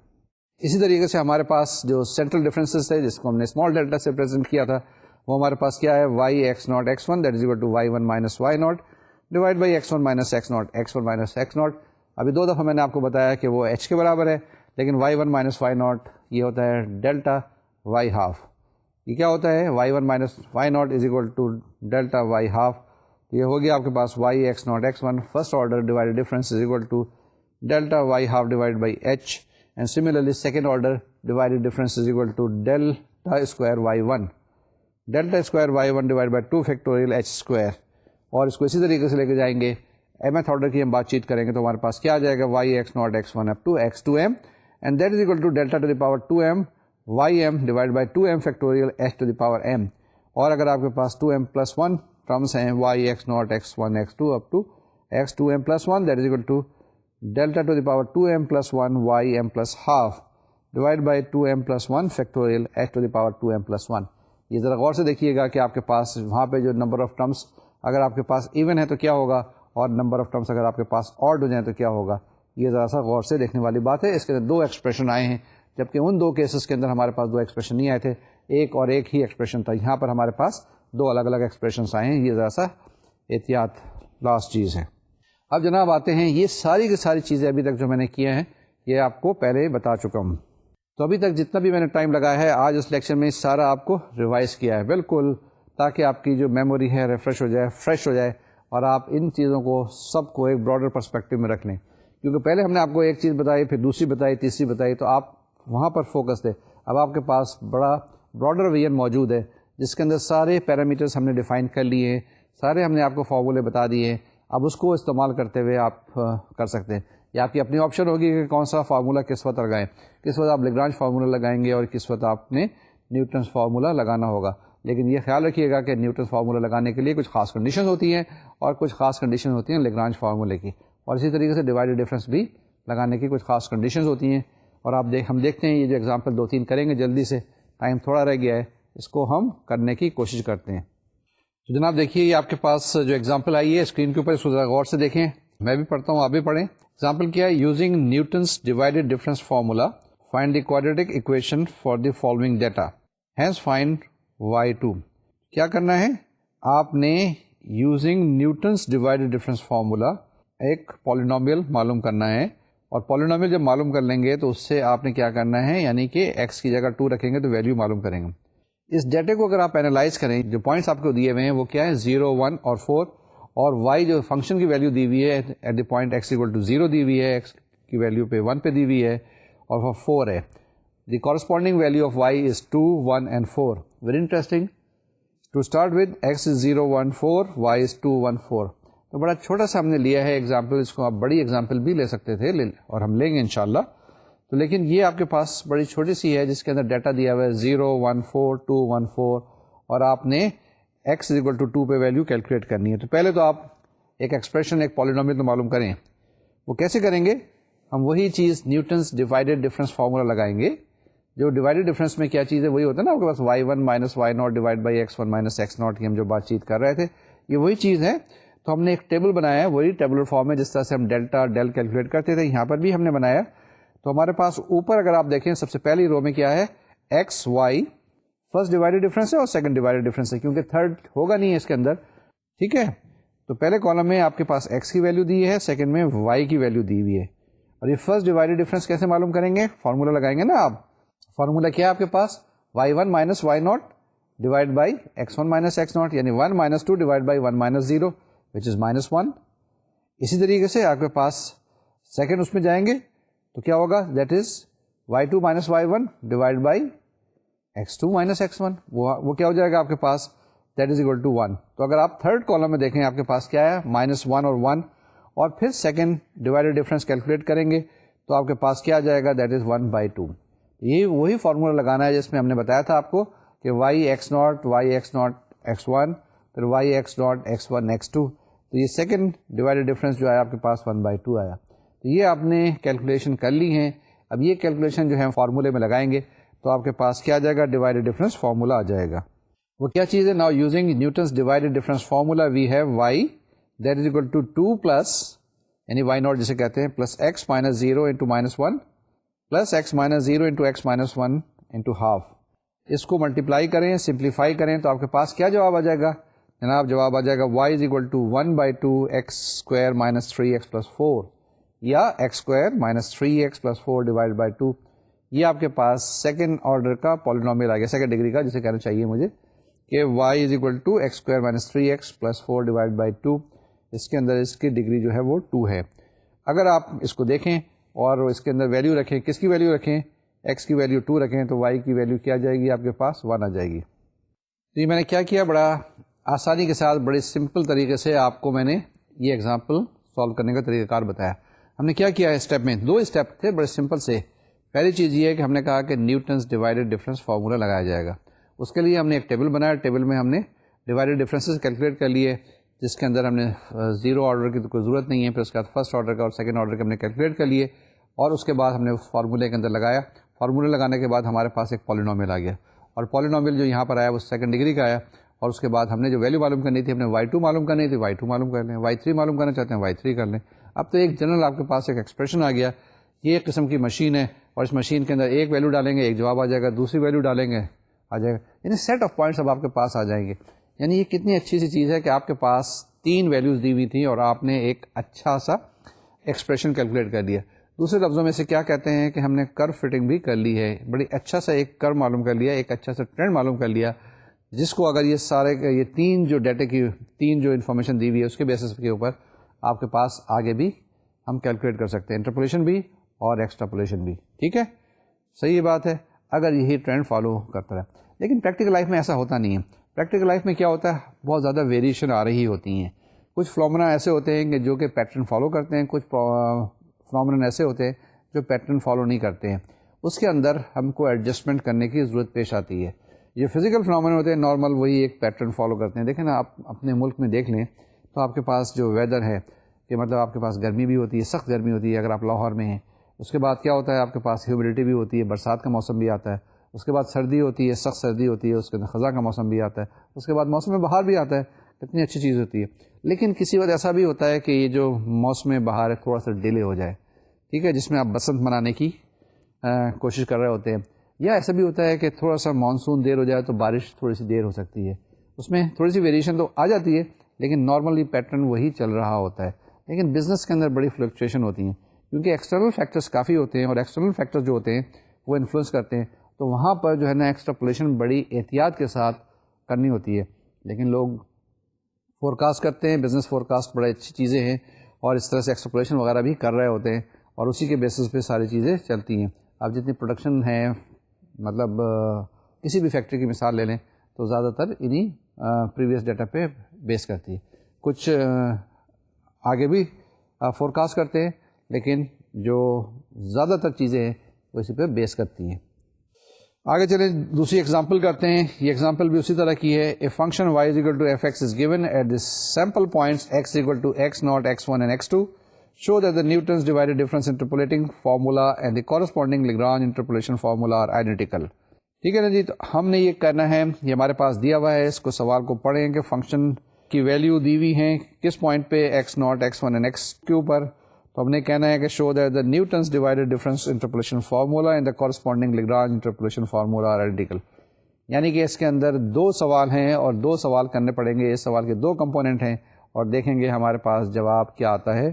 اسی طریقے سے ہمارے پاس جو سینٹرل ڈفرینسز تھے جس کو ہم نے اسمال ڈیلٹا سے پریزنٹ کیا تھا، وہ ہمارے پاس کیا ہے؟ Y x naught x one that is equal to y one minus y naught divide by x one minus x naught, x one minus x naught. ابھی دو دفعہ میں نے آپ کو بتایا کہ وہ ایچ کے برابر ہے، لیکن y one minus y naught یہ ہوتا ہے ڈیلٹا وائی ہاف. یہ کیا ہوتا ہے؟ Y one minus y naught is equal to delta y half. یہ ہو گیا آپ کے پاس y x naught x one first order divide difference is equal to delta y half divide by h. And similarly second order divide difference is equal to delta square y one, delta square y one divide by 2 factorial h square. اور اس کو اسی طریقے سے لے کے جائیں گے، mth آرڈر کی ہم بات چیت کریں گے تو ہمارے پاس کیا آ جائے گا؟ Y x naught x one up to x two m, and that is equal to delta to the power 2m y m divide by 2m factorial h to the power m. اور اگر آپ کے پاس 2m plus 1 terms ہیں، y x naught x one x two up to x 2m plus 1 that is equal to delta to the power 2m plus 1 Y m plus half divide by 2m plus 1 factorial h to the power 2m plus 1. یہ ذرا غور سے دیکھیے گا کہ آپ کے پاس وہاں پہ جو نمبر آف ٹرمس اگر آپ کے پاس ایون ہے تو کیا ہوگا، اور نمبر آف ٹرمس اگر آپ کے پاس آڈ ہو جائیں تو کیا ہوگا. یہ ذرا سا غور سے دیکھنے والی بات ہے. اس کے اندر دو ایکسپریشن آئے ہیں، جبکہ ان دو کیسز کے اندر ہمارے پاس دو ایکسپریشن نہیں آئے تھے، ایک اور ایک ہی ایکسپریشن تھا. یہاں پر ہمارے پاس دو الگ الگ ایکسپریشنس آئے ہیں. یہ ذرا سا احتیاط لاسٹ چیز ہے. اب جناب آتے ہیں، یہ ساری کی ساری چیزیں ابھی تک جو میں نے کیے ہیں یہ آپ کو پہلے بتا چکا ہوں. تو ابھی تک جتنا بھی میں نے ٹائم لگایا ہے آج اس لیکچر میں سارا آپ کو ریوائز کیا ہے بالکل، تاکہ آپ کی جو میموری ہے ریفریش ہو جائے، فریش ہو جائے، اور آپ ان چیزوں کو سب کو ایک براڈر پرسپیکٹو میں رکھ لیں، کیونکہ پہلے ہم نے آپ کو ایک چیز بتائی، پھر دوسری بتائی، تیسری بتائی، تو آپ وہاں پر فوکس تھے. اب آپ کے پاس بڑا براڈر ویژن موجود ہے جس کے اندر سارے پیرامیٹرز ہم نے ڈیفائن کر لیے ہیں، سارے ہم نے آپ کو فارمولے بتا دیے ہیں. اب اس کو استعمال کرتے ہوئے آپ کر سکتے ہیں. یہ آپ کی اپنی آپشن ہوگی کہ کون سا فارمولہ کس وقت لگائیں. کس وقت آپ لیگرانج فارمولہ لگائیں گے اور کس وقت آپ نے نیوٹنس فارمولہ لگانا ہوگا. لیکن یہ خیال رکھیے گا کہ نیوٹن فارمولہ لگانے کے لیے کچھ خاص کنڈیشن ہوتی ہیں اور کچھ خاص کنڈیشن ہوتی ہیں لیگرانج فارمولے کی، اور اسی طریقے سے ڈیوائڈیڈ ڈفرینس بھی لگانے کی کچھ خاص کنڈیشنز ہوتی ہیں. اور آپ ہم دیکھتے ہیں یہ جو ایگزامپل 2-3 کریں گے جلدی سے، ٹائم تھوڑا رہ گیا ہے، اس کو ہم کرنے کی کوشش کرتے ہیں. تو جناب دیکھیے یہ آپ کے پاس جو ایگزامپل آئی ہے اسکرین کے اوپر، اس کو ذرا غور سے دیکھیں. میں بھی پڑھتا ہوں، آپ بھی پڑھیں. ایگزامپل کیا ہے؟ Using Newton's divided difference formula find the quadratic equation for the following data, hence find y2. کیا کرنا ہے؟ آپ نے using Newton's divided difference formula ایک پالینومیل معلوم کرنا ہے، اور پالینومیل جب معلوم کر لیں گے تو اس سے آپ نے کیا کرنا ہے، یعنی کہ x کی جگہ 2 رکھیں گے تو ویلیو معلوم کریں گے. اس ڈیٹے کو اگر آپ اینالائز کریں، جو پوائنٹس آپ کو دیے ہوئے ہیں وہ کیا ہے؟ 0 1 اور 4، اور y جو فنکشن کی ویلیو دی ہوئی ہے at the point x equal to 0 دی ہوئی ہے، x کی ویلیو پہ 1 پہ دی ہوئی ہے، اور 4 ہے. The corresponding value of y is 2 1 and 4. Very interesting. To start with x is 0 1 4، y is 2 1 4. تو بڑا چھوٹا سا ہم نے لیا ہے ایگزامپل، اس کو آپ بڑی ایگزامپل بھی لے سکتے تھے اور ہم لیں گے انشاءاللہ. تو لیکن یہ آپ کے پاس بڑی چھوٹی سی ہے جس کے اندر ڈیٹا دیا ہوا ہے 0 1 4 2 1 4، اور آپ نے x is equal to 2 پہ ویلیو کیلکولیٹ کرنی ہے. تو پہلے تو آپ ایک ایکسپریشن، ایک پالینومیل تو معلوم کریں. وہ کیسے کریں گے؟ ہم وہی چیز نیوٹنس ڈیوائڈیڈ ڈفرینس فارمولا لگائیں گے. جو ڈیوائڈیڈ ڈفرینس میں کیا چیز ہے وہی ہوتا ہے نا آپ کے پاس y1 minus y0 divide by x1 minus x0 کی ہم جو بات چیت کر رہے تھے، یہ وہی چیز ہے. تو ہم نے ایک ٹیبل بنایا ہے، وہی ٹیبلر فارم ہے جس طرح سے ہم ڈیلٹا ڈیل کیلکولیٹ کرتے تھے، یہاں پر بھی ہم نے بنایا. تو ہمارے پاس اوپر اگر آپ دیکھیں سب سے پہلی رو میں کیا ہے؟ X y, first divided difference ہے اور سیکنڈ ڈیوائڈیڈ ڈفرینس ہے، کیونکہ تھرڈ ہوگا نہیں ہے اس کے اندر. ٹھیک ہے، تو پہلے کالم میں آپ کے پاس ایکس کی ویلیو دی ہے، سیکنڈ میں وائی کی ویلیو دی ہوئی ہے. اور یہ فرسٹ ڈیوائڈیڈ ڈفرینس کیسے معلوم کریں گے؟ فارمولا لگائیں گے نا آپ. فارمولا کیا ہے آپ کے پاس؟ y1 minus y0 divide by x1 minus x0، یعنی 1 minus 2 divide by 1 minus 0 which is -1. اسی طریقے سے آپ کے پاس سیکنڈ اس میں جائیں گے تو کیا ہوگا؟ That is y2 minus y1 divide by x2 minus x1. وہ کیا ہو جائے گا آپ کے پاس؟ That is equal to 1. تو اگر آپ تھرڈ کالم میں دیکھیں آپ کے پاس کیا ہے؟ -1 اور 1، اور پھر سیکنڈ ڈیوائڈیڈ ڈفرینس کیلکولیٹ کریں گے تو آپ کے پاس کیا آ جائے گا؟ That is 1/2. یہ وہی فارمولا لگانا ہے جس میں ہم نے بتایا تھا آپ کو کہ y(x0) y(x0) x1 پھر y(x0) x1 x2. تو یہ سیکنڈ ڈیوائڈیڈ ڈفرینس جو آیا آپ کے پاس 1/2 آیا. تو یہ آپ نے کیلکولیشن کر لی ہیں. اب یہ کیلکولیشن جو ہے فارمولے میں لگائیں گے تو آپ کے پاس کیا آ جائے گا؟ ڈیوائڈیڈ ڈفرینس فارمولا آ جائے گا. وہ کیا چیز ہے؟ Now using Newton's divided difference formula we have y that is equal to 2 plus, یعنی y0 جسے کہتے ہیں، plus x minus 0 into -1 plus x minus 0 into x minus 1 into half. اس کو ملٹیپلائی کریں، سمپلیفائی کریں تو آپ کے پاس کیا جواب آ جائے گا جناب؟ جواب آ جائے گا y is equal to 1/2 x square minus 3x plus 4، یا x square minus 3x plus 4 divided by 2. یہ آپ کے پاس سیکنڈ آرڈر کا پالینومیل آ گیا، سیکنڈ ڈگری کا جسے کہنا چاہیے مجھے، کہ y is equal to x square minus 3x plus 4 divided by 2. اس کے اندر اس کی ڈگری جو ہے وہ 2 ہے. اگر آپ اس کو دیکھیں اور اس کے اندر ویلیو رکھیں، کس کی ویلیو رکھیں؟ x کی ویلیو 2 رکھیں تو y کی ویلیو کیا جائے گی آپ کے پاس؟ 1 آ جائے گی. تو یہ میں نے کیا کیا، بڑا آسانی کے ساتھ بڑے سمپل طریقے سے آپ کو میں نے یہ ایگزامپل سالو کرنے کا طریقہ کار بتایا. ہم نے کیا کیا ہے اسٹیپ میں؟ 2 اسٹیپ تھے بڑے سمپل سے. پہلی چیز یہ ہے کہ ہم نے کہا کہ نیوٹنس ڈیوائڈیڈ ڈفرینس فارمولا لگایا جائے گا. اس کے لیے ہم نے ایک ٹیبل بنایا، ٹیبل میں ہم نے ڈیوائڈیڈ ڈفرینسز کیلکولیٹ کر لیے، جس کے اندر ہم نے 0 آرڈر کی تو کوئی ضرورت نہیں ہے، پھر اس کے بعد فرسٹ آرڈر کا اور سیکنڈ آرڈر کا ہم نے کیلکولیٹ کر لیے، اور اس کے بعد ہم نے اس فارمولے کے اندر لگایا. فارمولے لگانے کے بعد ہمارے پاس ایک پالینومیل آ گیا، اور پالینومیل جو یہاں پر آیا وہ سیکنڈ ڈگری کا آیا. اور اس کے بعد ہم نے جو ویلیو معلوم کرنی تھی، ہم نے y2 معلوم کرنی تھی، y2 معلوم کر لیں، y3 معلوم کرنا چاہتے ہیں y3 کر لیں. اب تو ایک جنرل آپ کے پاس ایک ایکسپریشن آ گیا. یہ ایک قسم کی مشین ہے، اور اس مشین کے اندر ایک ویلیو ڈالیں گے ایک جواب آ جائے گا، دوسری ویلیو ڈالیں گے آ جائے گا، یعنی سیٹ آف پوائنٹس اب آپ کے پاس آ جائیں گے. یعنی یہ کتنی اچھی سی چیز ہے کہ آپ کے پاس 3 ویلیوز دی ہوئی تھیں اور آپ نے ایک اچھا سا ایکسپریشن کیلکولیٹ کر دیا. دوسرے لفظوں میں سے کیا کہتے ہیں کہ ہم نے کرو فٹنگ بھی کر لی ہے، بڑی اچھا سا ایک کرو معلوم کر لیا، ایک اچھا سا ٹرینڈ معلوم کر لیا جس کو اگر یہ تین جو ڈیٹا کی تین جو انفارمیشن دی ہوئی ہے اس کے بیسس کے اوپر آپ کے پاس آگے بھی ہم کیلکولیٹ کر سکتے ہیں، انٹرپولیشن بھی اور ایکسٹراپولیشن بھی. ٹھیک ہے، صحیح بات ہے اگر یہی ٹرینڈ فالو کرتا رہے. لیکن پریکٹیکل لائف میں ایسا ہوتا نہیں ہے. پریکٹیکل لائف میں کیا ہوتا ہے، بہت زیادہ ویریشن آ رہی ہوتی ہیں. کچھ فنامنا ایسے ہوتے ہیں کہ جو کہ پیٹرن فالو کرتے ہیں، کچھ فنامنا ایسے ہوتے ہیں جو پیٹرن فالو نہیں کرتے ہیں. اس کے اندر ہم کو ایڈجسٹمنٹ کرنے کی ضرورت پیش آتی ہے. یہ فزیکل فنامنا ہوتے ہیں نارمل، وہی ایک پیٹرن فالو کرتے ہیں. دیکھیں نا، آپ اپنے ملک میں دیکھ لیں تو آپ کے پاس جو ویدر ہے کہ مطلب آپ کے پاس گرمی بھی ہوتی ہے، سخت گرمی ہوتی ہے اگر آپ لاہور میں ہیں. اس کے بعد کیا ہوتا ہے، آپ کے پاس ہیومیڈیٹی بھی ہوتی ہے، برسات کا موسم بھی آتا ہے. اس کے بعد سردی ہوتی ہے، سخت سردی ہوتی ہے، اس کے اندر خزاں کا موسم بھی آتا ہے. اس کے بعد موسم بہار بھی آتا ہے. اتنی اچھی چیز ہوتی ہے. لیکن کسی وقت ایسا بھی ہوتا ہے کہ یہ جو موسم بہار ہے تھوڑا سا ڈیلے ہو جائے، ٹھیک ہے، جس میں آپ بسنت منانے کی کوشش کر رہے ہوتے ہیں. یا ایسا بھی ہوتا ہے کہ تھوڑا سا مانسون دیر ہو جائے تو بارش تھوڑی سی دیر ہو سکتی ہے. اس میں تھوڑی سی ویریشن تو آ جاتی ہے، لیکن نارملی پیٹرن وہی چل رہا ہوتا ہے. لیکن بزنس کے اندر بڑی فلکچویشن ہوتی ہیں کیونکہ ایکسٹرنل فیکٹرز کافی ہوتے ہیں، اور ایکسٹرنل فیکٹرز جو ہوتے ہیں وہ انفلوئنس کرتے ہیں. تو وہاں پر جو ہے نا ایکسٹراپولیشن بڑی احتیاط کے ساتھ کرنی ہوتی ہے. لیکن لوگ فورکاسٹ کرتے ہیں، بزنس فورکاسٹ بڑی اچھی چیزیں ہیں، اور اس طرح سے ایکسٹراپولیشن وغیرہ بھی کر رہے ہوتے ہیں، اور اسی کے بیسس پہ ساری چیزیں چلتی ہیں. اب جتنی پروڈکشن ہے، مطلب کسی بھی فیکٹری کی مثال لے لیں تو زیادہ تر انہی پریویس ڈیٹا پہ بیس کرتی ہے. کچھ آگے بھی فورکاسٹ کرتے ہیں، لیکن جو زیادہ تر چیزیں ہیں وہ اسی پہ بیس کرتی ہیں. آگے چلیں دوسری ایگزامپل کرتے ہیں. یہ ایگزامپل بھی اسی طرح کی ہے. A function y is equal to fx is given at the sample points x equal to x0, x1 and x2. Show that the Newton's divided difference interpolating formula and the corresponding Lagrange interpolation formula are identical. ٹھیک ہے نا جی. تو ہم نے یہ کرنا ہے، یہ ہمارے پاس دیا ہوا ہے، اس کو سوال کو پڑھیں کہ فنکشن کی ویلیو دی ہوئی ہیں کس پوائنٹ پہ، x0, x1 and x2 پر. تو ہم نے کہنا ہے کہ show that the Newton's divided difference interpolation formula and the corresponding Lagrange interpolation formula are identical. یعنی کہ اس کے اندر دو سوال ہیں اور دو سوال کرنے پڑیں گے. اس سوال کے دو کمپوننٹ ہیں اور دیکھیں گے ہمارے پاس جواب کیا آتا ہے،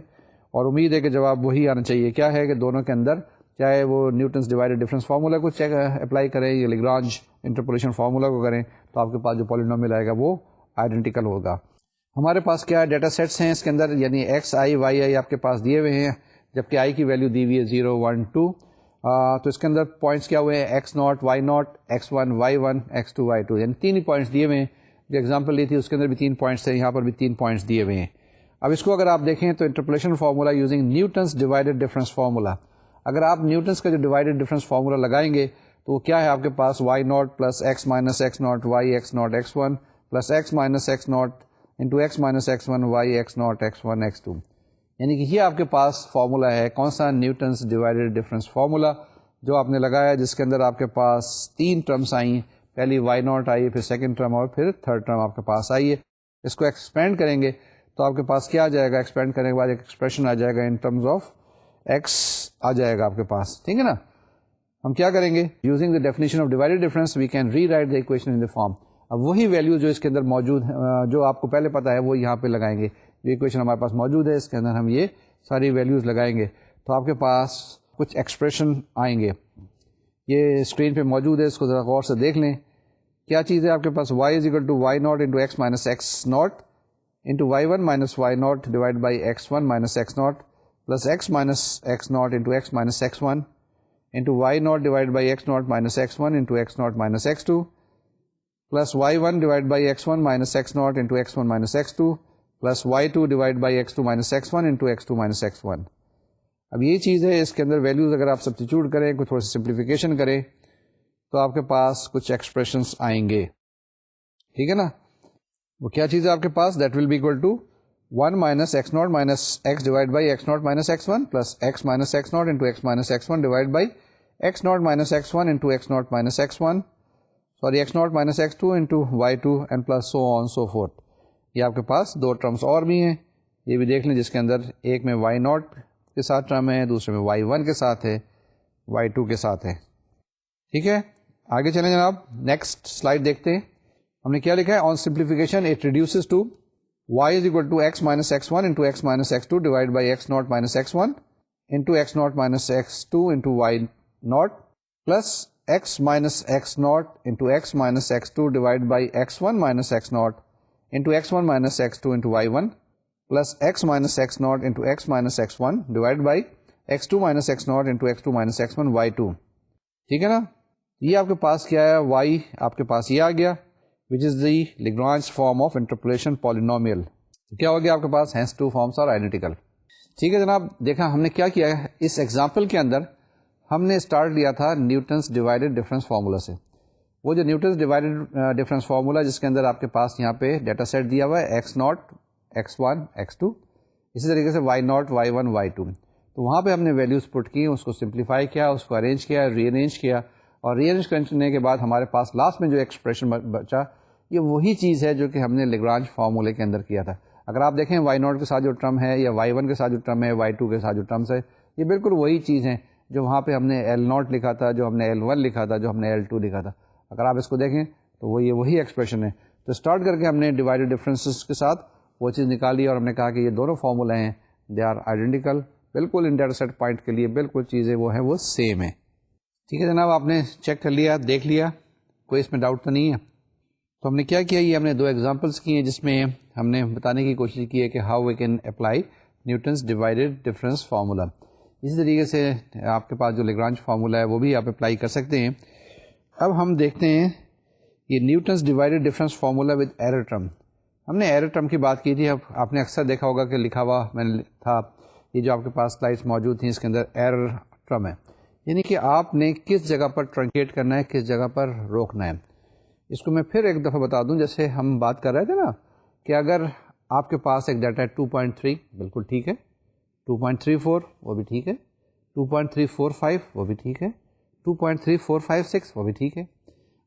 اور امید ہے کہ جواب وہی آنا چاہیے. کیا ہے کہ دونوں کے اندر چاہے وہ نیوٹنس ڈیوائڈیڈ ڈفرینس فارمولا کو اپلائی کریں یا لیگرانج انٹرپولیشن فارمولا کو کریں تو آپ کے پاس جو پالینومیل آئے گا وہ آئیڈینٹیکل ہوگا. ہمارے پاس کیا ڈیٹا سیٹس ہیں اس کے اندر، یعنی ایکس آئی وائی آئی آپ کے پاس دیے ہوئے ہیں، جبکہ آئی کی ویلیو دی ہوئی ہے 0 1 2. تو اس کے اندر پوائنٹس کیا ہوئے ہیں، x0 y0 x1 y1 x2 y2، یعنی تین ہی پوائنٹس دیے ہوئے ہیں. جو ایگزامپل لی تھی اس کے اندر بھی 3 پوائنٹس تھے، یہاں پر بھی 3 پوائنٹس دیے ہوئے ہیں. اب اس کو اگر آپ دیکھیں تو interpolation formula using Newton's divided difference formula, اگر آپ نیوٹنس کا جو ڈیوائڈیڈ ڈفرینس فارمولا لگائیں گے تو وہ کیا ہے آپ کے پاس y0 plus x minus x0 y x0 x1 plus x minus x0 into x minus x1 y x0 x1 x2. یعنی کہ یہ آپ کے پاس فارمولا ہے. کون سا؟ نیوٹنس ڈیوائڈیڈ ڈفرینس فارمولا جو آپ نے لگایا، جس کے اندر آپ کے پاس 3 ٹرمس آئیں. پہلی y0 آئی، پھر سیکنڈ ٹرم اور پھر تھرڈ ٹرم آپ کے پاس آئی ہے. اس کو ایکسپینڈ کریں گے تو آپ کے پاس کیا آ جائے گا، ایکسپینڈ کرنے کے بعد ایک ایکسپریشن آ جائے گا ان ٹرمز آف x آ جائے گا آپ کے پاس. ٹھیک ہے نا. ہم کیا کریں گے، using the definition of divided difference we can rewrite the equation in the form. اب وہی ویلیو جو اس کے اندر موجود جو آپ کو پہلے پتا ہے وہ یہاں پہ لگائیں گے. یہ ایکویشن ہمارے پاس موجود ہے، اس کے اندر ہم یہ ساری ویلیوز لگائیں گے تو آپ کے پاس کچھ ایکسپریشن آئیں گے. یہ اسکرین پہ موجود ہے، اس کو ذرا غور سے دیکھ لیں. کیا چیز ہے آپ کے پاس، y is equal to y0 into x minus x0 into y1 minus y0 divide by x1 minus x0 plus x minus x0 into x minus x1 into y0 divide by x0 minus x1 into x0 minus x2 plus y1 divided by x1 minus x0 into x1 minus x2 plus y2 divided by x2 minus x1 into x2 minus x1. اب یہ چیز ہے، اس کے اندر values اگر آپ substitute کریں، کوئی تھوڑا سی سمپلیفیکیشن کریں تو آپ کے پاس کچھ ایکسپریشنس آئیں گے. ٹھیک ہے نا. وہ کیا چیز ہے آپ کے پاس، that will be equal to 1 minus x0 minus x divided by x0 minus x1 plus x minus x0 into x minus x1 divided by x0 minus x1 into x0 minus x1 sorry x0 minus x2 into y2 and plus so on so forth. یہ آپ کے پاس دو terms اور بھی ہیں، یہ بھی دیکھ لیں، جس کے اندر ایک میں y0 کے ساتھ ٹرم ہے، دوسرے میں y1 کے ساتھ ہے، y2 کے ساتھ ہے. ٹھیک ہے. آگے چلیں جناب، نیکسٹ سلائڈ دیکھتے ہیں. ہم نے کیا لکھا ہے، on simplification it reduces to y is equal to x minus x1 into x minus x2 divided by x0 minus x1 into x0 minus x2 into y0 plus x minus x naught into x minus x2 divided by x1 minus x naught into x1 minus x2 into y1 plus x minus x naught into x minus x1 divided by x2 minus x naught into x2 minus x1 y2. ٹھیک ہے نا. یہ آپ کے پاس کیا ہے, y آپ کے پاس یہ آ گیا which is the Lagrange form of interpolation polynomial. کیا ہو گیا آپ کے پاس, hence two forms are identical. ٹھیک ہے جناب, دیکھا ہم نے کیا کیا ہے اس ایگزامپل کے اندر. ہم نے اسٹارٹ لیا تھا نیوٹنس ڈیوائڈیڈ ڈفرینس فارمولا سے. وہ جو نیوٹنس ڈیوائڈیڈ ڈفرینس فارمولا جس کے اندر آپ کے پاس یہاں پہ ڈیٹا سیٹ دیا ہوا ہے x naught, x one, x two, اسی طریقے سے y naught, y one, y two. تو وہاں پہ ہم نے ویلیوز پٹ کی, اس کو سمپلیفائی کیا, اس کو ارینج کیا, ری ارینج کیا, اور ری ارینج کرنے کے بعد ہمارے پاس لاسٹ میں جو ایکسپریشن بچا یہ وہی چیز ہے جو کہ ہم نے لیگرانج فارمولے کے اندر کیا تھا. اگر آپ دیکھیں وائی ناٹ کے ساتھ جو ٹرم ہے یا وائی ون کے ساتھ جو ٹرم ہے, وائی ٹو کے ساتھ جو ٹرمس ہے, یہ بالکل وہی چیز ہیں جو وہاں پہ ہم نے ایل ناٹ لکھا تھا, جو ہم نے ایل ون لکھا تھا, جو ہم نے ایل ٹو لکھا تھا. اگر آپ اس کو دیکھیں تو وہ یہ وہی ایکسپریشن ہے. تو اسٹارٹ کر کے ہم نے ڈیوائڈیڈ ڈفرینسز کے ساتھ وہ چیز نکالی اور ہم نے کہا کہ یہ دونوں فارمولے ہیں دے آر آئیڈینٹیکل, بالکل ان ڈیٹا سیٹ پوائنٹ کے لیے بالکل چیزیں وہ ہیں وہ سیم ہیں. ٹھیک ہے جناب, آپ نے چیک کر لیا, دیکھ لیا, کوئی اس میں ڈاؤٹ تو نہیں ہے. تو ہم نے کیا کیا, یہ ہم نے دو ایگزامپلس کی ہیں جس میں ہم نے بتانے کی کوشش کی ہے کہ how we can apply Newton's divided difference formula. اسی طریقے سے آپ کے پاس جو لیگرانج فارمولا ہے وہ بھی آپ اپلائی کر سکتے ہیں. اب ہم دیکھتے ہیں یہ Newton's divided difference formula with error term. ہم نے ایرر ٹرم کی بات کی تھی. اب آپ نے اکثر دیکھا ہوگا کہ لکھا ہوا میں نے تھا, یہ جو آپ کے پاس سلائڈس موجود تھیں اس کے اندر ایرر ٹرم ہے, یعنی کہ آپ نے کس جگہ پر ٹرنکیٹ کرنا ہے, کس جگہ پر روکنا ہے. اس کو میں پھر ایک دفعہ بتا دوں, جیسے ہم بات کر رہے تھے نا کہ اگر آپ کے پاس ایک ڈیٹا ہے 2.3, بالکل ٹھیک ہے, 2.34 وہ بھی ٹھیک ہے, 2.345 وہ بھی ٹھیک ہے, 2.3456 وہ بھی ٹھیک ہے.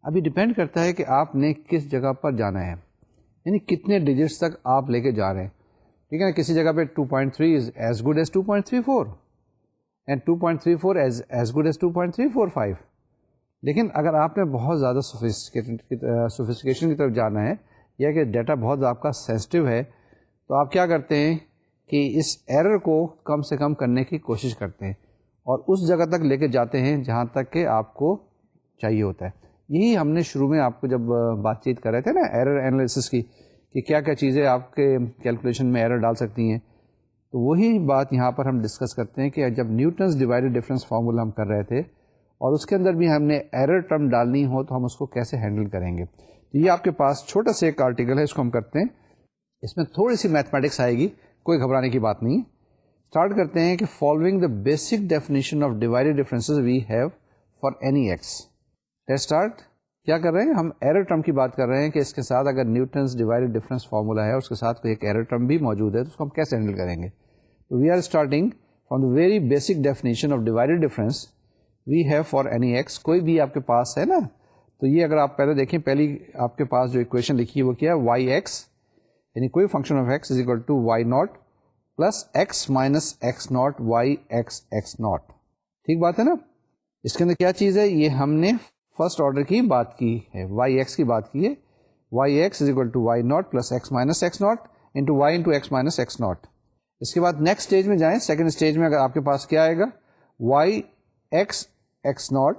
ابھی ڈپینڈ کرتا ہے کہ آپ نے کس جگہ پر جانا ہے, یعنی کتنے ڈیجٹس تک آپ لے کے جا رہے ہیں. ٹھیک ہے نا, کسی جگہ پہ 2.3 is as good as 2.34 and 2.34 as good as 2.345. لیکن اگر آپ نے بہت زیادہ سوفسٹیکیشن کی طرف جانا ہے یا کہ ڈیٹا بہت آپ کا سینسٹیو ہے, تو آپ کیا کرتے ہیں کہ اس ایرر کو کم سے کم کرنے کی کوشش کرتے ہیں اور اس جگہ تک لے کے جاتے ہیں جہاں تک کہ آپ کو چاہیے ہوتا ہے. یہی ہم نے شروع میں آپ کو جب بات چیت کر رہے تھے نا ایرر انالیسس کی, کہ کیا کیا چیزیں آپ کے کیلکولیشن میں ایرر ڈال سکتی ہیں, تو وہی بات یہاں پر ہم ڈسکس کرتے ہیں کہ جب نیوٹنس ڈیوائڈیڈ ڈفرینس فارمولا ہم کر رہے تھے اور اس کے اندر بھی ہم نے ایرر ٹرم ڈالنی ہو تو ہم اس کو کیسے ہینڈل کریں گے. تو یہ آپ کے پاس چھوٹا سا ایک آرٹیکل ہے, اس کو ہم کرتے ہیں, اس میں تھوڑی سی میتھمیٹکس آئے گی, کوئی گھبرانے کی بات نہیں. اسٹارٹ کرتے ہیں کہ following the basic definition of divided differences we have for any x. Let's start. کیا کر رہے ہیں ہم, ایرر ٹرم کی بات کر رہے ہیں کہ اس کے ساتھ اگر نیوٹنس ڈیوائڈیڈ ڈفرینس فارمولا ہے اس کے ساتھ کوئی ایک ایرر ٹرم بھی موجود ہے تو اس کو ہم کیسے ہینڈل کریں گے. تو we are starting from the very basic definition of divided difference we have for any x. کوئی بھی آپ کے پاس ہے نا, تو یہ اگر آپ پہلے دیکھیں, پہلی آپ کے پاس جو ایکویشن لکھی ہے وہ کیا ہے, وائی ایکس یعنی کوئی function of x is equal to y naught plus x minus x naught y x x naught. ٹھیک بات ہے نا. اس کے اندر کیا چیز ہے, یہ ہم نے فرسٹ آرڈر کی بات کی ہے, وائی ایکس کی بات کی ہے. Y x is equal to y naught plus x minus x naught into y into x minus x naught. اس کے بعد نیکسٹ اسٹیج میں جائیں, سیکنڈ اسٹیج میں اگر آپ کے پاس کیا آئے گا, y x x naught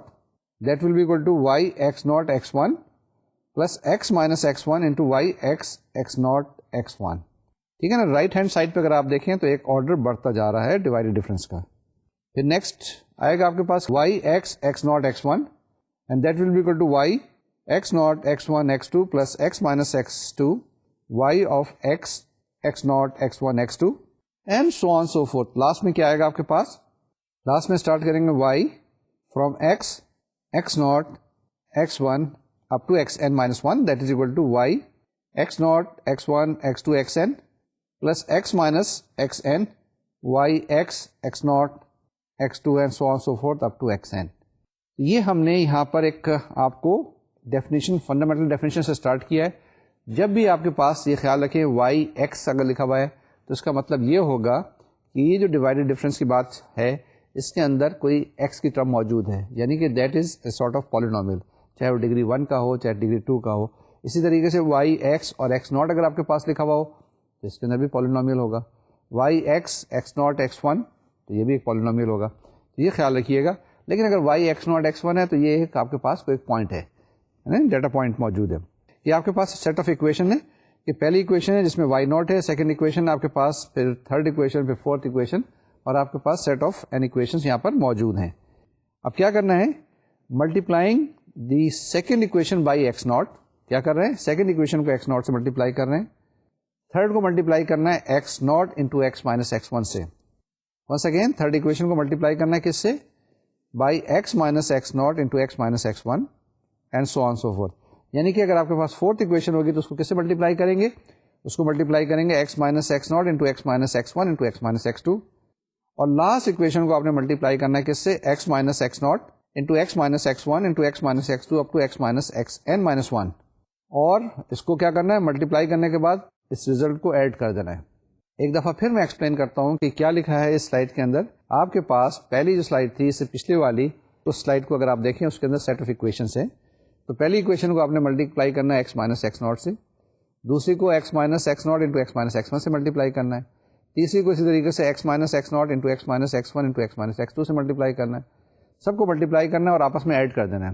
that will be equal to y x naught x one plus x minus x one into y x x naught x one. ٹھیک ہے نا. رائٹ ہینڈ سائڈ پہ اگر آپ دیکھیں تو ایک آرڈر بڑھتا جا رہا ہے ڈیوائڈیڈ ڈفرینس کا. پھر نیکسٹ آئے گا آپ کے پاس y x x naught x one and that will be equal to y x naught x one x two plus x minus x two y of x x naught x one x two and so on so forth. Last میں کیا آئے گا آپ کے پاس, last میں start کریں گے y from x x naught x one up to x n minus one that is equal to y x naught x one x two x n plus x minus x n y x x naught x two and so on so forth up to x n. یہ ہم نے یہاں پر ایک آپ کو definition, fundamental definition سے start کیا ہے. جب بھی آپ کے پاس یہ خیال رکھیں وائی ایکس اگر لکھا ہوا ہے تو اس کا مطلب یہ ہوگا کہ یہ جو ڈیوائڈیڈ ڈفرینس کی بات ہے اس کے اندر کوئی ایکس کی ٹرم موجود ہے, یعنی کہ that is a sort of polynomial, چاہے وہ ڈگری 1 کا ہو چاہے ڈگری 2 کا ہو. اسی طریقے سے وائی ایکس اور ایکس ناٹ اگر آپ کے پاس لکھا ہوا ہو تو اس کے اندر بھی پالینومیل ہوگا. Y x x naught x one تو یہ بھی ایک پالینومیل ہوگا. تو یہ خیال رکھیے گا. لیکن اگر y x naught x one ہے تو یہ آپ کے پاس کوئی پوائنٹ ہے ڈیٹا پوائنٹ موجود ہے. یہ آپ کے پاس سیٹ آف ایکویشن ہے کہ پہلی ایکویشن ہے جس میں وائی ناٹ ہے, سیکنڈ ایکویشن آپ کے پاس, پھر تھرڈ ایکویشن, پھر فورتھ ایکویشن, اور آپ کے پاس سیٹ آف این ایکویشن یہاں پر موجود ہیں. اب کیا کرنا ہے, multiplying the second equation by x naught. کیا کر رہے ہیں, سیکنڈ ایکویشن کو ایکس ناٹ سے ملٹیپلائی کر رہے ہیں, تھرڈ کو ملٹیپلائی کرنا ہے x naught into x minus x one سے. ونس اگین تھرڈ ایکویشن کو ملٹیپلائی کرنا ہے کس سے, by x minus x naught into x minus x one and so on so fourth. یعنی کہ اگر آپ کے پاس فورتھ ایکویشن ہوگی تو اس کو کس سے ملٹیپلائی کریں گے, اس کو ملٹیپلائی کریں گے x minus x naught into x minus x one into x minus x two. اور لاسٹ ایکویشن کو آپ نے ملٹیپلائی کرنا ہے کس سے, x minus x naught into x minus x one into x minus x two up to x minus x n minus one. اور اس کو کیا کرنا ہے, ملٹیپلائی کرنے کے بعد اس ریزلٹ کو ایڈ کر دینا ہے. ایک دفعہ پھر میں ایکسپلین کرتا ہوں کہ کیا لکھا ہے اس سلائڈ کے اندر. آپ کے پاس پہلی جو سلائڈ تھی اس سے پچھلی والی, اس سلائڈ کو اگر آپ دیکھیں اس کے اندر سیٹ آف ایکویشنس ہیں. تو پہلی ایکویشن کو آپ نے ملٹیپلائی کرنا ہے ایکس مائنس ایکس ناٹ سے, دوسری کو x minus x naught into x minus x one سے ملٹیپلائی کرنا ہے, تیسری کو اسی طریقے سے x minus x naught into x minus x one into x minus x two سے ملٹیپلائی کرنا ہے. سب کو ملٹیپلائی کرنا ہے اور آپس میں ایڈ کر دینا ہے.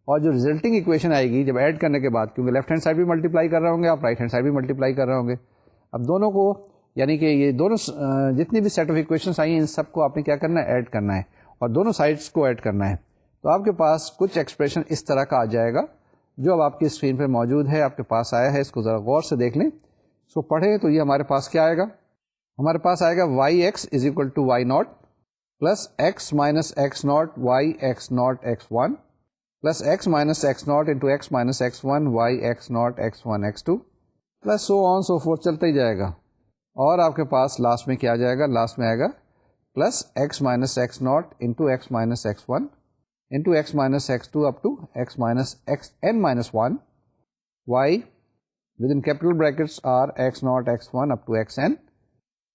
اور جو ریزلٹنگ ایکویشن آئے گی جب ایڈ کرنے کے بعد, کیونکہ لیفٹ ہینڈ سائڈ بھی ملٹیپلائی کر رہے ہوں گے آپ, رائٹ ہینڈ سائڈ بھی ملٹیپلائی کر رہے ہوں گے. اب دونوں کو یعنی کہ یہ دونوں جتنی بھی سیٹ آف ایکویشنس آئی ہیں ان سب کو آپ نے کیا کرنا ہے, ایڈ کرنا ہے اور دونوں سائڈس کو ایڈ کرنا ہے. تو آپ کے پاس کچھ ایکسپریشن اس طرح کا آ جائے گا جو اب آپ کی اسکرین پہ موجود ہے, آپ کے پاس آیا ہے. اس کو ذرا غور سے دیکھ لیں, اس کو پڑھیں تو یہ ہمارے پاس کیا آئے گا, ہمارے پاس آئے گا y x is equal to y naught plus x minus x naught y x naught x one plus x minus x naught into x minus x one y x naught x one x two plus so on so forth چلتا ہی جائے گا. اور آپ کے پاس last میں کیا آ جائے گا, لاسٹ میں آئے گا plus x minus x naught into x minus x one into x minus x two up to x minus x n minus one y with in capital brackets are x naught x one up to x n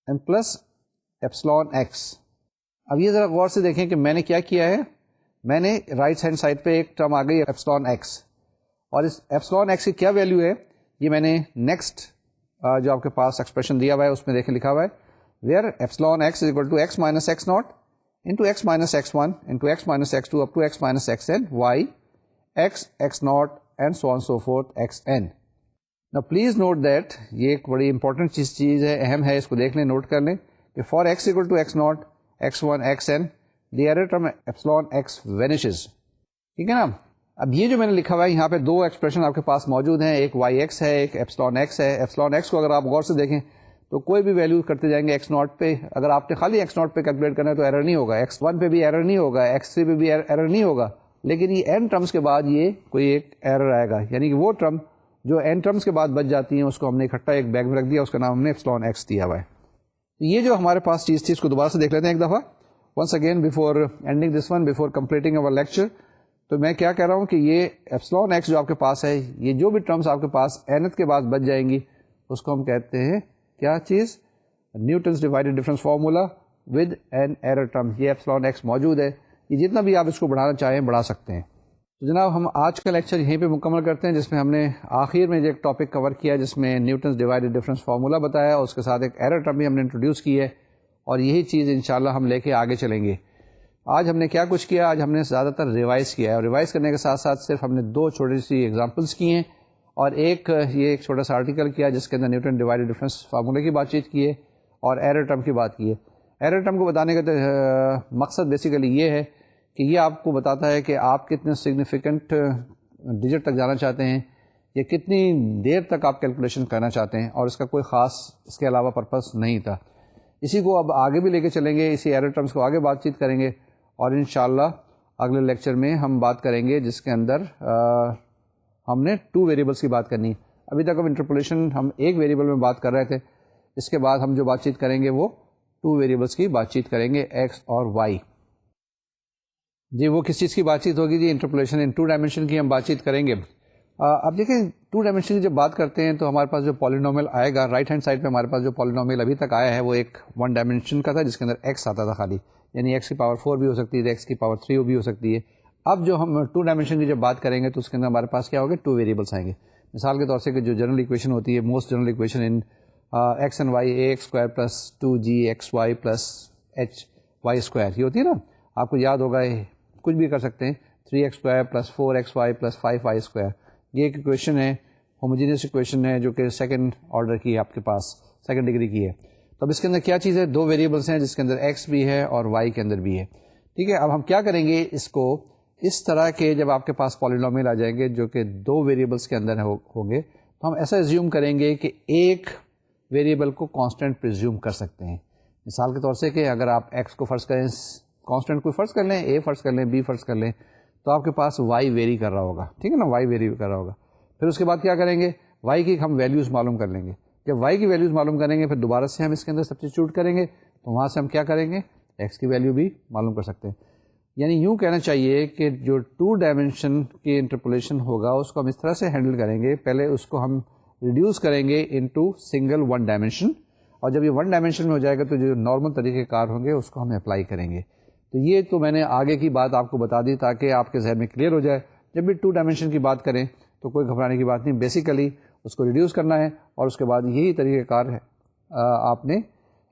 and plus epsilon x. اب یہ ذرا غور سے دیکھیں کہ میں نے کیا کیا ہے, میں نے رائٹ ہینڈ سائڈ پہ ایک ٹرم آ گئی ایپسلون ایکس, اور اس ایپسلون ایکس کی کیا ویلیو ہے یہ میں نے نیکسٹ جو آپ کے پاس ایکسپریشن دیا ہوا ہے اس میں دیکھیں لکھا ہوا ہے, where epsilon x is equal to x minus x naught into x minus x one into x minus x two up to x minus x n y x x naught and so on so forth x n. نا please note that, یہ ایک بڑی important چیز ہے, اہم ہے, اس کو دیکھ لیں, نوٹ کر لیں کہ for x equal to x naught x one x n the error term epsilon x vanishes. ٹھیک ہے نا. اب یہ جو میں نے لکھا ہوا ہے یہاں پہ دو ایکسپریشن آپ کے پاس موجود ہیں, ایک وائی ایکس ہے, ایک ایپسلون ایکس ہے. ایپسلون ایکس کو اگر آپ غور سے دیکھیں تو کوئی بھی ویلیو کرتے جائیں گے ایکس ناٹ پہ, اگر آپ نے خالی ایکس ناٹ پہ کیلکولیٹ کرنا ہے تو ایرر نہیں ہوگا, ایکس ون پہ بھی ایرر نہیں ہوگا, ایکس تھری پہ بھی ایرر نہیں ہوگا, لیکن یہ این ٹرمس کے بعد یہ کوئی ایک ایرر آئے گا, یعنی کہ وہ ٹرم جو این ٹرمس کے بعد بچ جاتی ہیں اس کو ہم نے اکٹھا ایک بیگ میں رکھ دیا, اس کا نام ہم نے ایپسلون ایکس دیا ہوا ہے. یہ جو ہمارے پاس چیز تھی اس کو دوبارہ سے دیکھ لیتے ہیں ایک دفعہ, once again before ending this one, before completing our lecture. تو میں کیا کہہ رہا ہوں کہ یہ ایپسلون ایکس جو آپ کے پاس ہے, یہ جو بھی ٹرمس آپ کے پاس اینتھ کے بعد بچ جائیں گی اس کو ہم کہتے ہیں کیا چیز, Newton's divided difference formula with an error term. یہ ایپسلون ایکس موجود ہے, یہ جتنا بھی آپ اس کو بڑھانا چاہیں بڑھا سکتے ہیں. تو جناب ہم آج کا لیکچر یہیں پہ مکمل کرتے ہیں, جس میں ہم نے آخر میں جو ایک ٹاپک کور کیا جس میں نیوٹنس ڈیوائڈیڈ ڈفرینس فارمولا بتایا, اور اس کے ساتھ ایک ایرر ٹرم بھی ہم نے انٹروڈیوس کی ہے, اور یہی چیز انشاءاللہ ہم لے کے آگے چلیں گے. آج ہم نے کیا کچھ کیا, آج ہم نے زیادہ تر ریوائز کیا ہے, اور ریوائز کرنے کے ساتھ ساتھ صرف ہم نے دو چھوٹی سی ایگزامپلس کی ہیں, اور ایک یہ ایک چھوٹا سا آرٹیکل کیا جس کے اندر نیوٹن ڈیوائڈیڈ ڈفرینس فارمولے کی بات چیت کی ہے, اور ایرر ٹرم کی بات کی ہے. ایرر ٹرم کو بتانے کا مقصد بیسیکلی یہ ہے کہ یہ آپ کو بتاتا ہے کہ آپ کتنے سگنیفیکنٹ ڈیجٹ تک جانا چاہتے ہیں, یا کتنی دیر تک آپ کیلکولیشن کرنا چاہتے ہیں, اور اس کا کوئی خاص اس کے علاوہ پرپس نہیں تھا. اسی کو اب آگے بھی لے کے چلیں گے, اسی ایرر ٹرمز کو آگے بات چیت کریں گے, اور انشاءاللہ اگلے لیکچر میں ہم بات کریں گے جس کے اندر ہم نے 2 ویریبلس کی بات کرنی ہے. ابھی تک اب انٹرپولیشن ہم ایک ویریبل میں بات کر رہے تھے, اس کے بعد ہم جو بات چیت کریں گے وہ 2 ویریبلس کی بات چیت کریں گے, ایکس اور وائی. جی وہ کس چیز کی بات چیت ہوگی, جی انٹرپولیشن ان 2 ڈائمینشن کی ہم بات چیت کریں گے. اب دیکھیں 2 ڈائمینشن کی جب بات کرتے ہیں تو ہمارے پاس جو پالینومیل آئے گا, رائٹ ہینڈ سائڈ پہ ہمارے پاس جو پالینومیل ابھی تک آیا ہے وہ ایک 1 ڈائمینشن کا تھا جس کے اندر ایکس آتا تھا خالی, یعنی ایکس کی پاور 4 بھی ہو سکتی ہے, ایکس کی پاور 3 بھی ہو سکتی ہے. اب جو ہم 2 ڈائمینشن کی جب بات کریں گے تو اس کے اندر ہمارے پاس کیا ہوگا, 2 ویریبلس آئیں گے. مثال کے طور سے کہ جو جنرل ایکویشن ہوتی ہے, most general equation in x and y a x square plus 2 g x y plus h y square, یہ ہوتی ہے نا, آپ کو یاد ہوگا کچھ بھی کر سکتے ہیں. 3x² + 4xy + 5y². یہ ایک ایکویشن ہے, ہوموجینس ایکویشن ہے, جو کہ سیکنڈ آرڈر کی ہے آپ کے پاس, سیکنڈ ڈگری کی ہے. تو اب اس کے اندر کیا چیز ہے, دو ویریبلس ہیں جس کے اندر x بھی ہے اور y کے اندر بھی ہے. ٹھیک ہے, اب ہم کیا کریں گے, اس کو اس طرح کے جب آپ کے پاس پالینومیل آ جائیں گے جو کہ دو ویریبلس کے اندر ہوں گے, تو ہم ایسا ایزیوم کریں گے کہ ایک ویریبل کو کانسٹنٹ پریزیوم کر سکتے ہیں. مثال کے طور سے کہ اگر آپ x کو فرض کریں, کانسٹنٹ کوئی فرض کر لیں, a فرض کر لیں, b فرض کر لیں, تو آپ کے پاس y ویری کر رہا ہوگا. ٹھیک ہے نا, y ویری کر رہا ہوگا. پھر اس کے بعد کیا کریں گے, y کی ہم ویلیوز معلوم کر لیں گے. جب y کی ویلیوز معلوم کریں گے, پھر دوبارہ سے ہم اس کے اندر سبسٹیچیوٹ کریں گے, تو وہاں سے ہم کیا کریں گے, x کی ویلیو بھی معلوم کر سکتے ہیں. یعنی یوں کہنا چاہیے کہ جو 2 ڈائمینشن کی انٹرپولیشن ہوگا اس کو ہم اس طرح سے ہینڈل کریں گے, پہلے اس کو ہم ریڈیوس کریں گے انٹو سنگل 1 ڈائمینشن, اور جب یہ 1 ڈائمینشن میں ہو جائے گا تو جو نارمل طریقے کار ہوں گے اس کو ہم اپلائی کریں گے. تو یہ تو میں نے آگے کی بات آپ کو بتا دی تاکہ آپ کے ذہن میں کلیئر ہو جائے. جب بھی 2 ڈائمینشن کی بات کریں تو کوئی گھبرانے کی بات نہیں, بیسیکلی اس کو ریڈیوس کرنا ہے اور اس کے بعد یہی طریقہ کار ہے آپ نے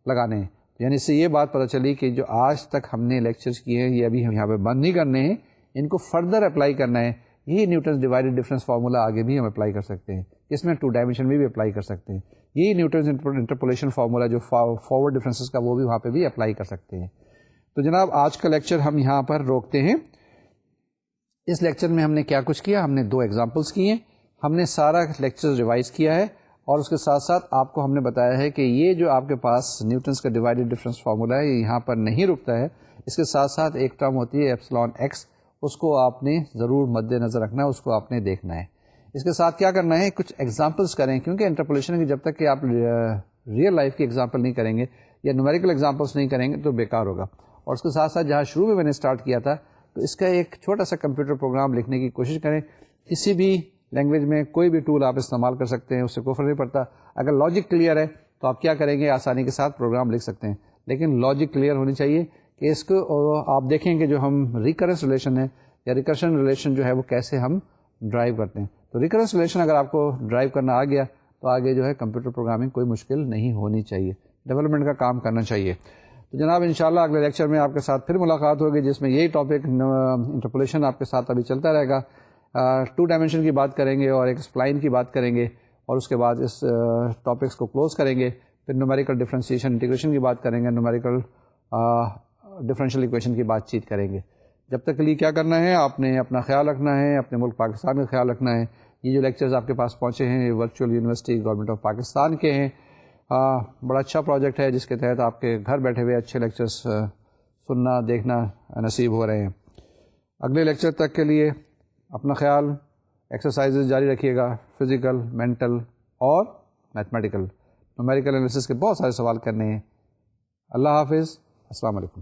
لگانے ہیں. یعنی اس سے یہ بات پتہ چلی کہ جو آج تک ہم نے لیکچرز کیے ہیں یہ ابھی ہم یہاں پہ بند نہیں کرنے ہیں, ان کو فردر اپلائی کرنا ہے. یہی نیوٹنز ڈیوائڈیڈ ڈفرینس فارمولا آگے بھی ہم اپلائی کر سکتے ہیں, اس میں 2 ڈائمینشن میں بھی اپلائی کر سکتے ہیں. یہی نیوٹنز انٹرپولیشن فارمولا جو فارورڈ ڈفرینسز کا وہ بھی وہاں پہ بھی اپلائی کر سکتے ہیں. تو جناب آج کا لیکچر ہم یہاں پر روکتے ہیں. اس لیکچر میں ہم نے کیا کچھ کیا, ہم نے 2 ایگزامپلس کی ہیں, ہم نے سارا لیکچر ریوائز کیا ہے, اور اس کے ساتھ ساتھ آپ کو ہم نے بتایا ہے کہ یہ جو آپ کے پاس نیوٹنز کا ڈیوائڈیڈ ڈفرینس فارمولا ہے یہ یہاں پر نہیں رکتا ہے, اس کے ساتھ ساتھ ایک ٹرم ہوتی ہے ایپسلون ایکس, اس کو آپ نے ضرور مد نظر رکھنا ہے, اس کو آپ نے دیکھنا ہے. اس کے ساتھ کیا کرنا ہے, کچھ ایگزامپلس کریں, کیونکہ انٹرپولیشن کی جب تک کہ آپ ریئل لائف کی ایگزامپل نہیں کریں گے یا نومیریکل ایگزامپلس نہیں کریں گے تو بیکار ہوگا. اور اس کے ساتھ ساتھ جہاں شروع میں نے اسٹارٹ کیا تھا, تو اس کا ایک چھوٹا سا کمپیوٹر پروگرام لکھنے کی کوشش کریں. کسی بھی لینگویج میں کوئی بھی ٹول آپ استعمال کر سکتے ہیں, اس سے کوئی فرق نہیں پڑتا. اگر لاجک کلیئر ہے تو آپ کیا کریں گے, آسانی کے ساتھ پروگرام لکھ سکتے ہیں, لیکن لاجک کلیئر ہونی چاہیے کہ اس کو آپ دیکھیں کہ جو ہم ریکرنس ریلیشن ہے یا ریکرشن ریلیشن جو ہے وہ کیسے ہم ڈرائیو کرتے ہیں. تو ریکرنس ریلیشن اگر آپ کو ڈرائیو کرنا آ گیا تو آگے جو ہے کمپیوٹر پروگرامنگ کوئی مشکل نہیں ہونی چاہیے, ڈیولپمنٹ کا کام کرنا چاہیے. تو جناب انشاءاللہ اگلے لیکچر میں آپ کے ساتھ پھر ملاقات ہوگی, جس میں یہی ٹاپک انٹرپولیشن آپ کے ساتھ ابھی چلتا رہے گا. 2 ڈائمینشن کی بات کریں گے اور ایک اسپلائن کی بات کریں گے, اور اس کے بعد اس ٹاپکس کو کلوز کریں گے. پھر نومیریکل ڈفرینسیشن انٹیگریشن کی بات کریں گے, نومیریکل ڈفرینشیل ایکویشن کی بات چیت کریں گے. جب تک کے لیے کیا کرنا ہے, آپ نے اپنا خیال رکھنا ہے, اپنے ملک پاکستان کا خیال رکھنا ہے. یہ جو لیکچرز آپ کے پاس پہنچے ہیں یہ virtual university government of Pakistan کے ہیں. بڑا اچھا پروجیکٹ ہے جس کے تحت آپ کے گھر بیٹھے ہوئے اچھے لیکچرز سننا دیکھنا نصیب ہو رہے ہیں. اگلے لیکچر تک کے لیے اپنا خیال, ایکسرسائزز جاری رکھیے گا, فزیکل, مینٹل اور میتھمیٹیکل, نومیریکل انالیسس کے بہت سارے سوال کرنے ہیں. اللہ حافظ, السلام علیکم.